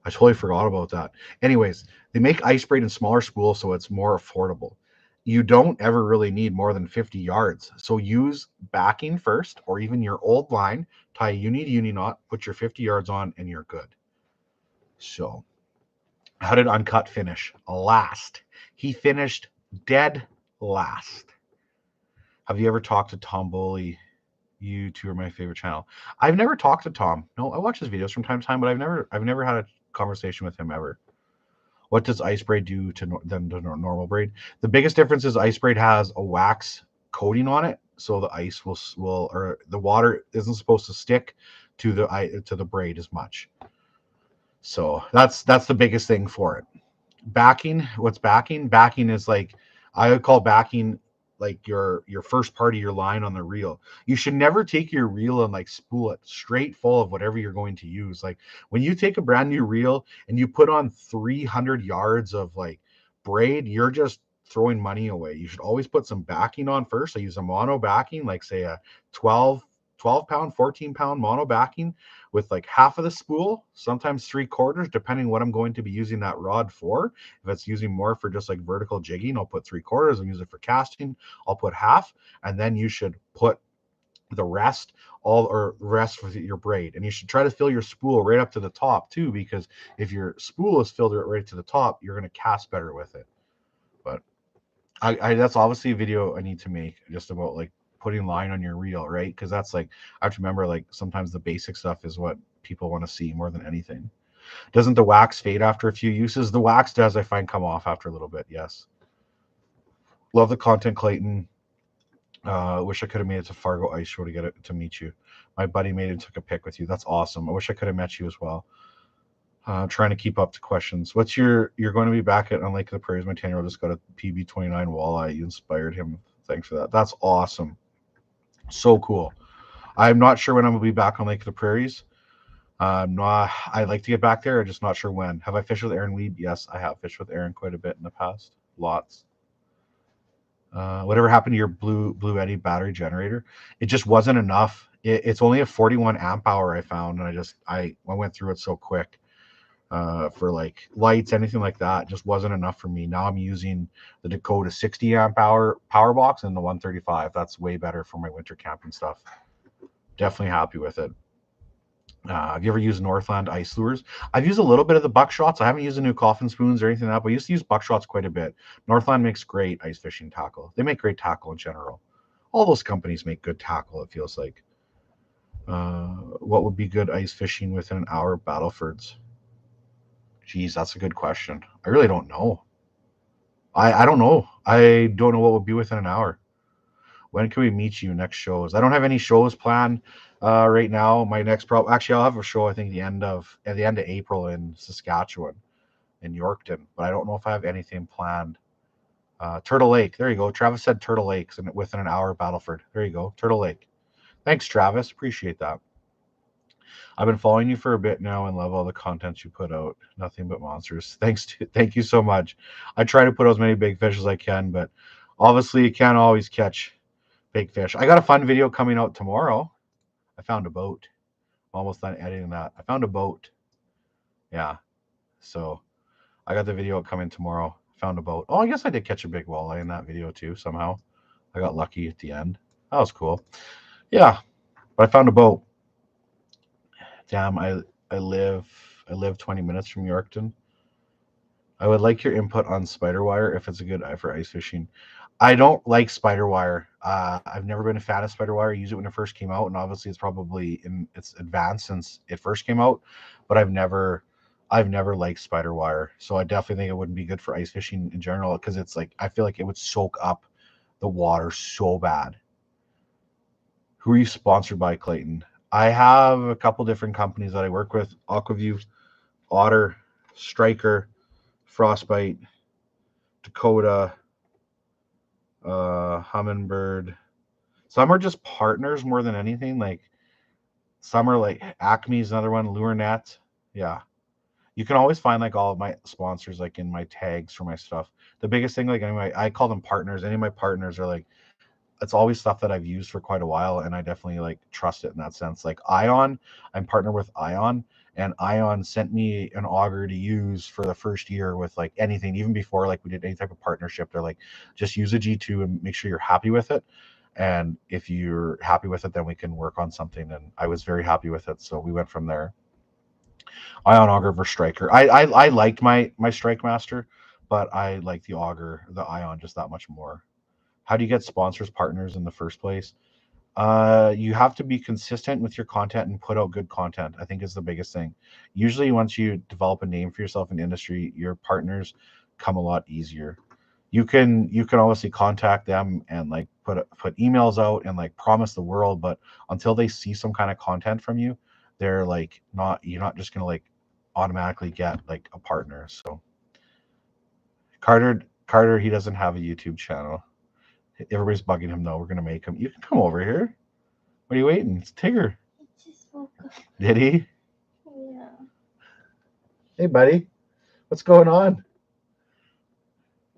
I totally forgot about that. Anyways, they make ice braid in smaller spools so it's more affordable. You don't ever really need more than 50 yards. So use backing first, or even your old line, tie a uni to uni knot, put your 50 yards on, and you're good. So, how did Uncut finish? Last. He finished dead last. Have you ever talked to Tom Boley? You two are my favorite channel. I've never talked to Tom. No, I watch his videos from time to time, but I've never had a conversation with him ever. What does ice braid do to normal braid? The biggest difference is ice braid has a wax coating on it, so the ice will or the water isn't supposed to stick to the braid as much. So that's the biggest thing for it. Backing, what's backing? Backing is like, I would call backing like your first part of your line on the reel. You should never take your reel and like spool it straight full of whatever you're going to use. Like when you take a brand new reel and you put on 300 yards of like braid, you're just throwing money away. You should always put some backing on first. I use a mono backing, like say a 12 pound, 14 pound mono backing with like half of the spool, sometimes 3/4, depending what I'm going to be using that rod for. If it's using more for just like vertical jigging, I'll put 3/4. I'm using it for casting, I'll put half, and then you should put the rest with your braid. And you should try to fill your spool right up to the top too, because if your spool is filled right to the top, you're going to cast better with it. But I that's obviously a video I need to make just about like putting line on your reel, right? Because that's like, I have to remember, like sometimes the basic stuff is what people want to see more than anything. Doesn't the wax fade after a few uses? The wax does, I find, come off after a little bit. Yes. Love the content, Clayton. Wish I could have made it to Fargo Ice Show to get it to meet you. My buddy made it and took a pic with you. That's awesome. I wish I could have met you as well. Trying to keep up to questions. You're going to be back on Lake of the Prairies. My 10-year-old just got a PB29 walleye. You inspired him. Thanks for that. That's awesome. So cool. I'm not sure when I'm going to be back on Lake of the Prairies. I'd like to get back there. I'm just not sure when. Have I fished with Aaron Weed? Yes, I have fished with Aaron quite a bit in the past. Lots. Whatever happened to your Blue Eddy battery generator? It just wasn't enough. It's only a 41 amp hour I found, and I went through it so quick. For like lights, anything like that, just wasn't enough for me. Now I'm using the Dakota 60 amp hour power box and the 135. That's way better for my winter camping stuff. Definitely happy with it. Have you ever used Northland ice lures? I've used a little bit of the Buckshots. I haven't used the new coffin spoons or anything like that, but I used to use Buckshots quite a bit. Northland makes great ice fishing tackle. They make great tackle in general. All those companies make good tackle, it feels like. What would be good ice fishing within an hour of Battlefords? Geez, that's a good question. I really don't know. I don't know. I don't know what would be within an hour. When can we meet you next shows? I don't have any shows planned right now. My next actually, I'll have a show I think at the end of April in Saskatchewan, in Yorkton, but I don't know if I have anything planned. Turtle Lake, there you go. Travis said Turtle Lakes and within an hour of Battleford. There you go, Turtle Lake. Thanks, Travis. Appreciate that. I've been following you for a bit now and love all the content you put out. Nothing but monsters. Thank you so much. I try to put out as many big fish as I can, but obviously you can't always catch big fish. I got a fun video coming out tomorrow. I found a boat. I'm almost done editing that. I found a boat. Yeah. So I got the video coming tomorrow. Found a boat. Oh, I guess I did catch a big walleye in that video too somehow. I got lucky at the end. That was cool. Yeah. But I found a boat. Damn, I live 20 minutes from Yorkton. I would like your input on spider wire if it's a good for ice fishing. I don't like spider wire. I've never been a fan of spider wire. I used it when it first came out, and obviously it's probably in its advanced since it first came out. But I've never liked spider wire, so I definitely think it wouldn't be good for ice fishing in general because it's like I feel like it would soak up the water so bad. Who are you sponsored by, Clayton? I have a couple different companies that I work with: Aquaview, Otter, Striker, Frostbite, Dakota, Humminbird. Some are just partners more than anything. Like some are like Acme's another one, LureNet. Yeah. You can always find like all of my sponsors like in my tags for my stuff. The biggest thing, like anyway, I call them partners. Any of my partners are like, it's always stuff that I've used for quite a while, and I definitely like trust it in that sense. Like Ion, I'm partnered with Ion, and Ion sent me an auger to use for the first year with like anything, even before like we did any type of partnership. They're like, just use a G2 and make sure you're happy with it. And if you're happy with it, then we can work on something. And I was very happy with it, so we went from there. Ion auger versus Striker. I liked my Strike Master, but I like the auger, the Ion, just that much more. How do you get sponsors, partners in the first place? You have to be consistent with your content and put out good content, I think is the biggest thing. Usually once you develop a name for yourself in the industry, your partners come a lot easier. You can obviously contact them and like put emails out and like promise the world, but until they see some kind of content from you, they're like not you're not just gonna like automatically get like a partner. So Carter, he doesn't have a YouTube channel. Everybody's bugging him though. We're gonna make him. You can come over here. What are you waiting? It's Tigger. He just woke up. Did he? Yeah. Hey, buddy. What's going on?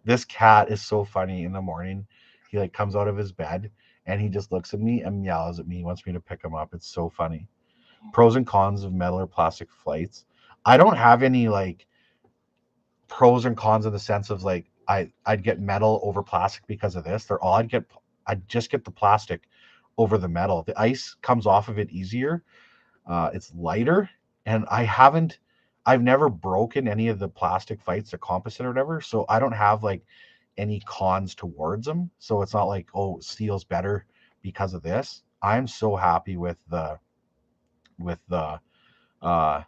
This cat is so funny in the morning. He like comes out of his bed and he just looks at me and meows at me. He wants me to pick him up. It's so funny. Pros and cons of metal or plastic flights. I don't have any like pros and cons in the sense of like I'd get metal over plastic because of this. They're all I'd just get the plastic over the metal. The ice comes off of it easier. It's lighter, and I've never broken any of the plastic fights or composite or whatever, so I don't have like any cons towards them. So it's not like, oh, steel's better because of this. I'm so happy with the uh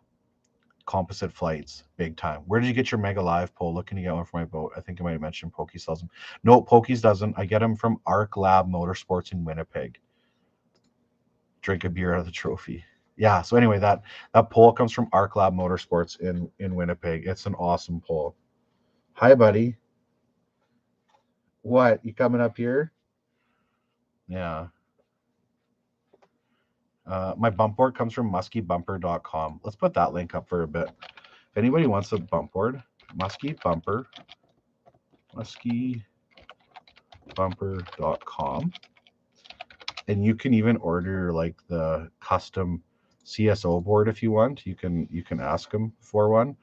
composite flights, big time. Where did you get your Mega Live pole? Looking to get one for my boat. I think I might have mentioned Pokey sells them. No, Pokey's doesn't. I get them from Arc Lab Motorsports in Winnipeg. Drink a beer out of the trophy. Yeah. So anyway, that pole comes from Arc Lab Motorsports in Winnipeg. It's an awesome pole. Hi, buddy. What? You coming up here? Yeah. My bump board comes from muskiebumper.com. Let's put that link up for a bit. If anybody wants a bump board, muskiebumper.com. And you can even order like the custom CSO board if you want. You can ask them for one.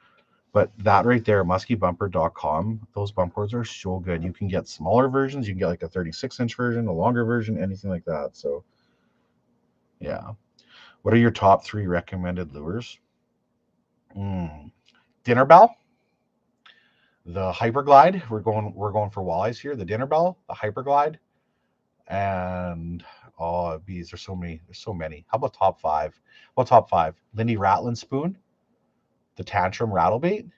But that right there, muskiebumper.com, those bump boards are so good. You can get smaller versions. You can get like a 36-inch version, a longer version, anything like that. So yeah. What are your top 3 recommended lures? Dinner Bell, the Hyperglide. We're going for walleyes here. The Dinner Bell, the Hyperglide, and bees. There's so many. How about top 5? Well, top 5. Lindy Ratlin spoon, the Tantrum rattlebait,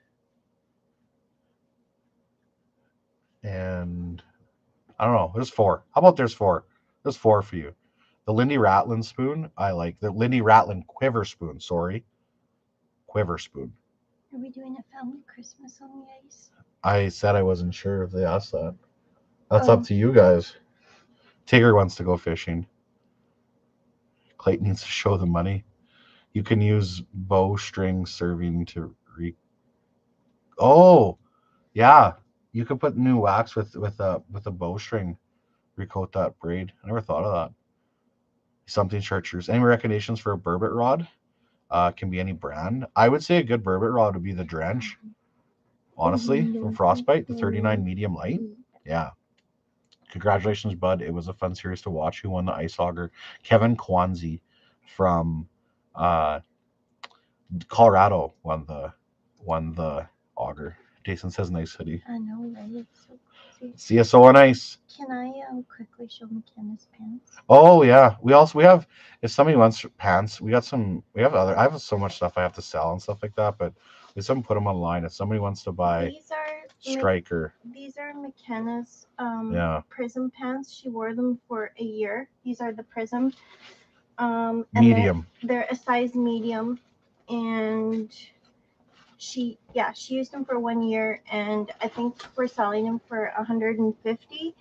and I don't know. There's 4. How about there's 4? There's 4 for you. The Lindy Ratlin spoon, I like. The Lindy Ratlin quiver spoon, quiver spoon. Are we doing a family Christmas on the ice? I said I wasn't sure if they asked that. That's up to you guys. Tigger wants to go fishing. Clayton needs to show the money. You can use bowstring serving to Oh, yeah. You could put new wax with a bowstring. Recoat that braid. I never thought of that. Something chartreuse. Any recommendations for a burbot rod? Can be any brand. I would say a good burbot rod would be the Drench. Honestly, from Frostbite, the 39 medium light. Yeah. Congratulations, bud. It was a fun series to watch. Who won the ice auger? Kevin Kwanzi from Colorado won the auger. Jason says nice hoodie. I know, right? It's so crazy. CSO on ice. Can I quickly show McKenna's pants? Oh yeah. We have, if somebody wants pants, I have so much stuff I have to sell and stuff like that, but we some put them online. If somebody wants to buy these are Striker. These are McKenna's Prism pants. She wore them for a year. These are the Prism. Medium. They're a size medium, and she used them for 1 year, and I think we're selling them for $150.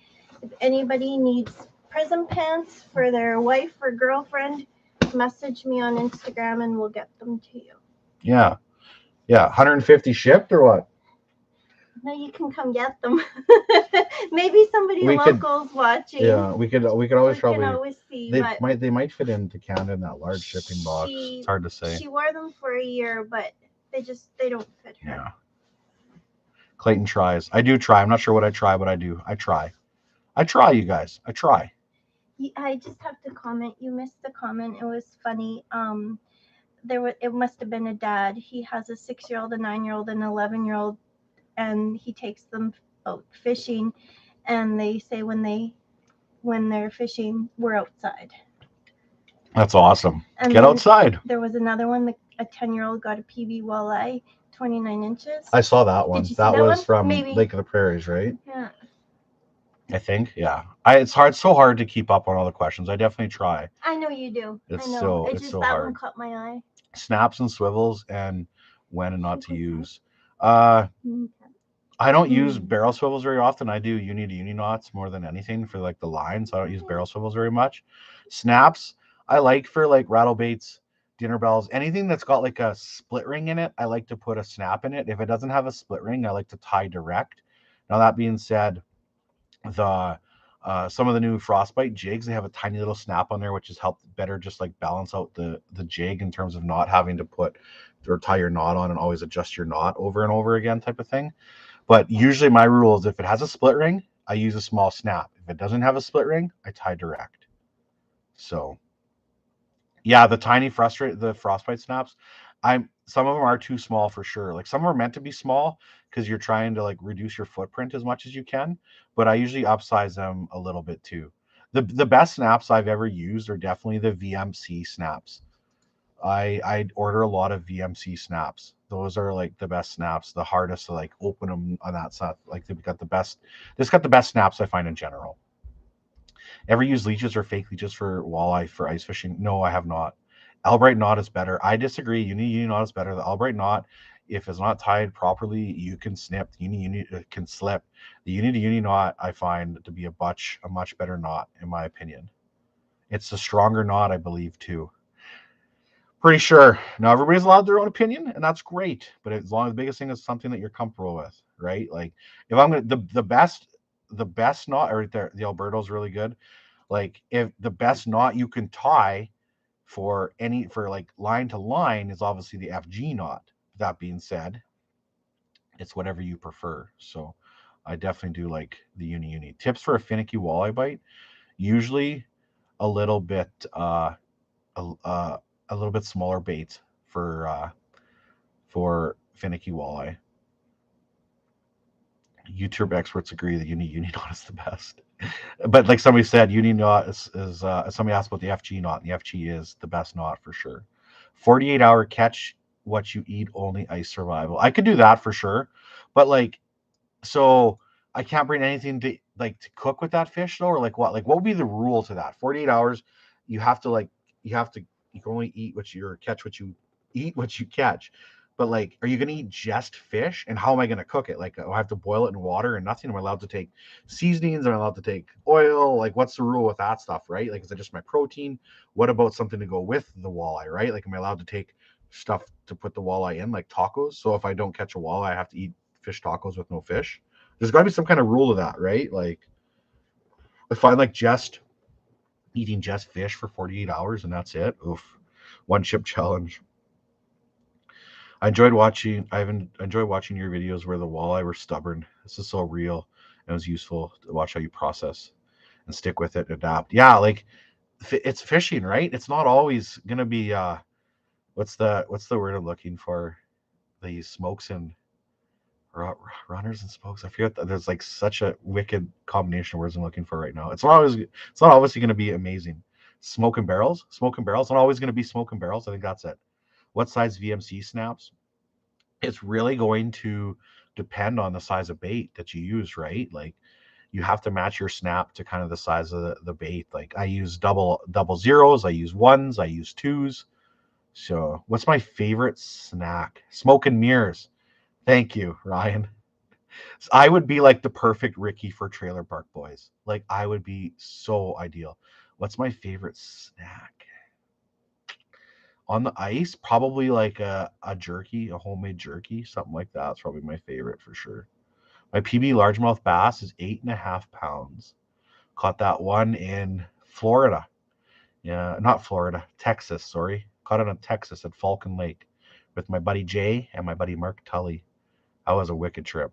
If anybody needs Prism pants for their wife or girlfriend, message me on Instagram and we'll get them to you. Yeah, Yeah, 150 shipped or what? No, you can come get them. Maybe somebody We could- local's watching. Yeah, we could always We probably. can always see. They But might fit into Canada in that large shipping box. It's hard to say. She wore them for a year, but they don't fit her. Yeah. Clayton tries. I do try. I'm not sure what I try, but I do. I try. I try, you guys. I try. I just have to comment. You missed the comment. It was funny. It must have been a dad. He has a 6-year-old, a 9-year-old, and an 11-year-old, and he takes them out fishing, and they say when they're fishing, we're outside. That's awesome. And Get outside. There was another one. A 10-year-old got a PB walleye, 29 inches. I saw that one. Did you see that that was one? from Maybe. Lake of the Prairies, right? Yeah. I think. Yeah. It's so hard to keep up on all the questions. I definitely try. I know you do. It's I know. so It's it's just so that hard. one caught my eye. Snaps and swivels and when and not to use. I don't use barrel swivels very often. I do uni to uni knots more than anything for like the lines. I don't use barrel swivels very much. Snaps I like for like rattle baits, dinner bells, anything that's got like a split ring in it. I like to put a snap in it. If it doesn't have a split ring, I like to tie direct. Now that being said, the some of the new frostbite jigs, they have a tiny little snap on there, which has helped better just like balance out the jig in terms of not having to put or tie your knot on and always adjust your knot over and over again type of thing. But usually my rule is if it has a split ring, I use a small snap. If it doesn't have a split ring, I tie direct. So yeah, the tiny frostbite snaps, some of them are too small for sure. Like some are meant to be small because you're trying to like reduce your footprint as much as you can, but I usually upsize them a little bit too. The best snaps I've ever used are definitely the VMC snaps. I order a lot of VMC snaps. Those are like the best snaps, the hardest to like open them on that stuff. Like they've got the best. This got the best snaps I find in general. Ever use leeches or fake leeches for walleye for ice fishing? No, I have not. Albright knot is better. I disagree. Uni knot is better. The Albright knot, if it's not tied properly, you can snip. Uni can slip. The uni to uni knot I find to be a much better knot in my opinion. It's a stronger knot, I believe, too. Pretty sure. Now everybody's allowed their own opinion, and that's great. But as long as the biggest thing is something that you're comfortable with, right? Like if I'm gonna the best knot right there, the Alberto's really good. Like if the best knot you can tie for like line to line is obviously the FG knot. That being said, it's whatever you prefer. So I definitely do like the uni. Tips for a finicky walleye bite: usually a little bit a little bit smaller bait for finicky walleye. YouTube experts agree that uni knot is the best. But like somebody said, uni knot is somebody asked about the FG knot, and the FG is the best knot for sure. 48-hour catch what you eat only ice survival. I could do that for sure, but like, so I can't bring anything to like to cook with that fish though, or like what would be the rule to that? 48 hours, you can only eat what you catch what you eat what you catch. But like, are you going to eat just fish? And how am I going to cook it? Like, I have to boil it in water and nothing. Am I allowed to take seasonings? Am I allowed to take oil? Like, what's the rule with that stuff, right? Like, is it just my protein? What about something to go with the walleye, right? Like, am I allowed to take stuff to put the walleye in, like tacos? So if I don't catch a walleye, I have to eat fish tacos with no fish. There's got to be some kind of rule to that, right? Like, if I like just eating just fish for 48 hours and that's it, oof, one chip challenge. I enjoyed watching your videos where the walleye were stubborn. This is so real, and it was useful to watch how you process and stick with it and adapt. Yeah, like it's fishing, right? It's not always gonna be what's the word I'm looking for? These smokes and runners and spokes. I forget that there's like such a wicked combination of words I'm looking for right now. It's not obviously gonna be amazing. Smoke and barrels, not always gonna be smoke and barrels. I think that's it. What size VMC snaps? It's really going to depend on the size of bait that you use, right? Like you have to match your snap to kind of the size of the bait. Like I use double zeros, I use ones, I use twos. So what's my favorite snack? Smoke and mirrors. Thank you, Ryan. I would be like the perfect Ricky for Trailer Park Boys. Like I would be so ideal. What's my favorite snack? On the ice, probably like a jerky, a homemade jerky, something like that. It's probably my favorite for sure. My PB largemouth bass is 8.5 pounds. Caught that one in Florida. Yeah, not Florida, Texas, sorry. Caught it in Texas at Falcon Lake with my buddy Jay and my buddy Mark Tully. That was a wicked trip.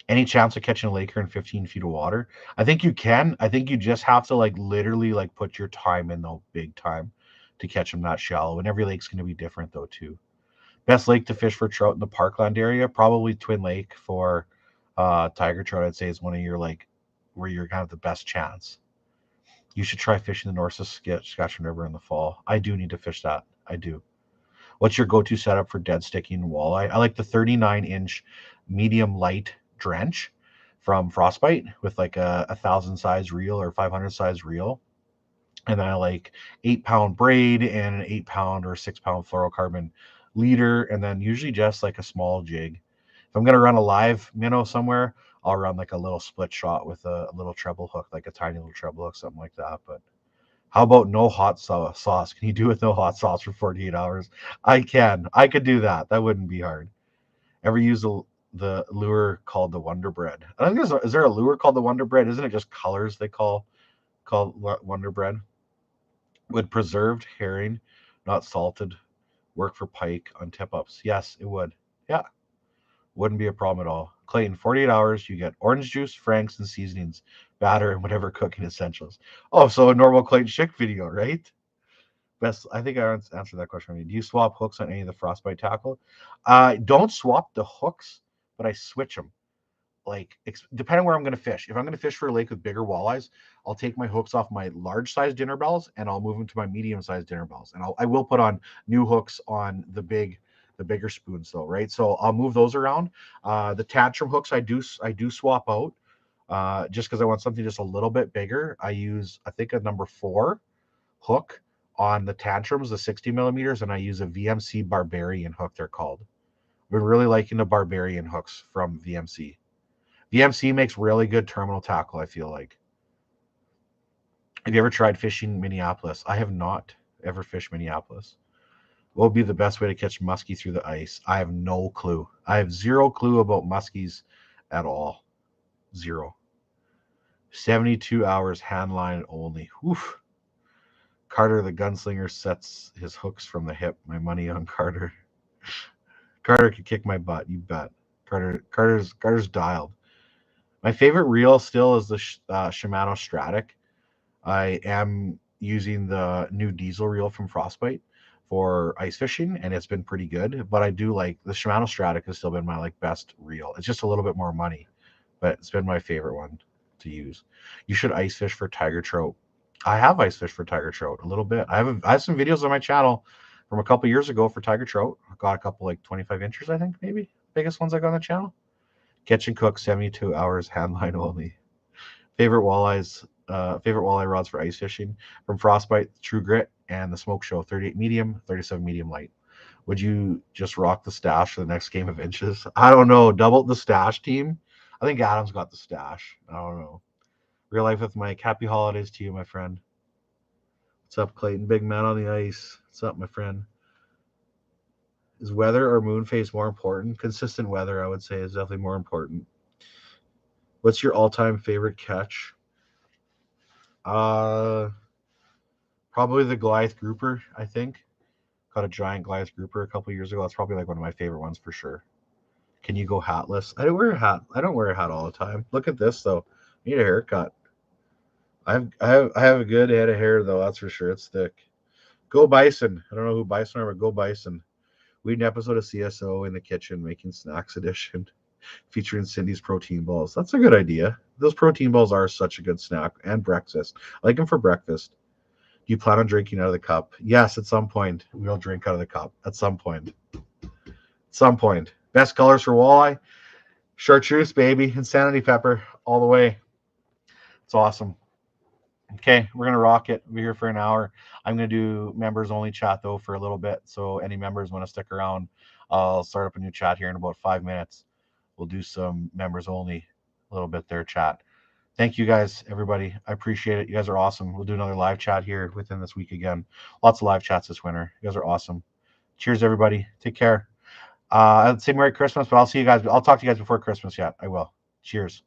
Any chance of catching a laker in 15 feet of water? I think you can. I think you just have to like literally like put your time in though, big time, to catch them that shallow. And every lake's going to be different though too. Best lake to fish for trout in the Parkland area, probably Twin Lake for tiger trout. I'd say is one of your like where you're gonna have the best chance. You should try fishing the North Saskatchewan River in the fall. I do need to fish that. I do. What's your go-to setup for dead sticking walleye? I like the 39-inch medium light drench from Frostbite with like a 1,000 size reel or 500 size reel. And then I like 8-pound braid and an 8-pound or 6-pound fluorocarbon leader, and then usually just like a small jig. If I'm gonna run a live minnow somewhere, I'll run like a little split shot with a little treble hook, like a tiny little treble hook, something like that. But how about no hot sauce? Can you do with no hot sauce for 48 hours? I can. I could do that. That wouldn't be hard. Ever use the lure called the Wonder Bread? I think is there a lure called the Wonder Bread? Isn't it just colors they call Wonder Bread? Would preserved herring, not salted, work for pike on tip ups? Yes, it would. Yeah, wouldn't be a problem at all. Clayton, 48 hours, you get orange juice, franks, and seasonings, batter, and whatever cooking essentials. Oh, so a normal Clayton Schick video, right? Best, I think I answered that question. Do you swap hooks on any of the frostbite tackle? Don't swap the hooks, but I switch them. Like, depending where I'm going to fish. If I'm going to fish for a lake with bigger walleyes, I'll take my hooks off my large size dinner bells and I'll move them to my medium sized dinner bells. And I will put on new hooks on the bigger spoons though, right? So I'll move those around. The tantrum hooks I do swap out. Just because I want something just a little bit bigger. I use, I think, a number 4 hook on the tantrums, the 60 millimeters, and I use a VMC Barbarian hook, they're called. We're really liking the Barbarian hooks from VMC. VMC makes really good terminal tackle, I feel like. Have you ever tried fishing Minneapolis? I have not ever fished Minneapolis. What would be the best way to catch muskie through the ice? I have no clue. I have zero clue about muskies at all. Zero. 72 hours hand line only. Oof. Carter the gunslinger sets his hooks from the hip. My money on Carter. Carter could kick my butt, you bet. Carter's dialed. My favorite reel still is the Shimano Stratic. I am using the new diesel reel from Frostbite for ice fishing, and it's been pretty good. But I do like the Shimano Stratic has still been my like best reel. It's just a little bit more money, but it's been my favorite one to use. You should ice fish for tiger trout. I have ice fished for tiger trout a little bit. I have some videos on my channel from a couple years ago for tiger trout. I got a couple like 25 inches, I think, maybe biggest ones I got on the channel. Catch and cook 72 hours hand line only. Favorite walleye rods for ice fishing from Frostbite, True Grit, and the Smoke Show 38 medium, 37 medium light. Would you just rock the stash for the next game of inches? I don't know. Double the stash team. I think Adam's got the stash. I don't know. Real life with Mike. Happy holidays to you, my friend. What's up, Clayton? Big man on the ice. What's up, my friend? Is weather or moon phase more important? Consistent weather, I would say, is definitely more important. What's your all-time favorite catch? Probably the Goliath grouper, I think. Caught a giant Goliath grouper a couple years ago. That's probably like one of my favorite ones for sure. Can you go hatless? I don't wear a hat. I don't wear a hat all the time. Look at this though. I need a haircut. I have a good head of hair though, that's for sure. It's thick. Go Bison. I don't know who Bison are, but go Bison. We had an episode of CSO in the kitchen making snacks edition featuring Cindy's protein balls. That's a good idea. Those protein balls are such a good snack and breakfast. I like them for breakfast. Do you plan on drinking out of the cup? Yes, at some point. We'll drink out of the cup. At some point. Some point. Best colors for walleye? Chartreuse, baby. Insanity pepper. All the way. It's awesome. Okay, we're going to rock it. We're here for an hour. I'm going to do members only chat, though, for a little bit. So any members want to stick around, I'll start up a new chat here in about 5 minutes. We'll do some members only, a little bit there chat. Thank you guys, everybody. I appreciate it. You guys are awesome. We'll do another live chat here within this week again. Lots of live chats this winter. You guys are awesome. Cheers, everybody. Take care. I'd say Merry Christmas, but I'll see you guys. I'll talk to you guys before Christmas yet. I will. Cheers.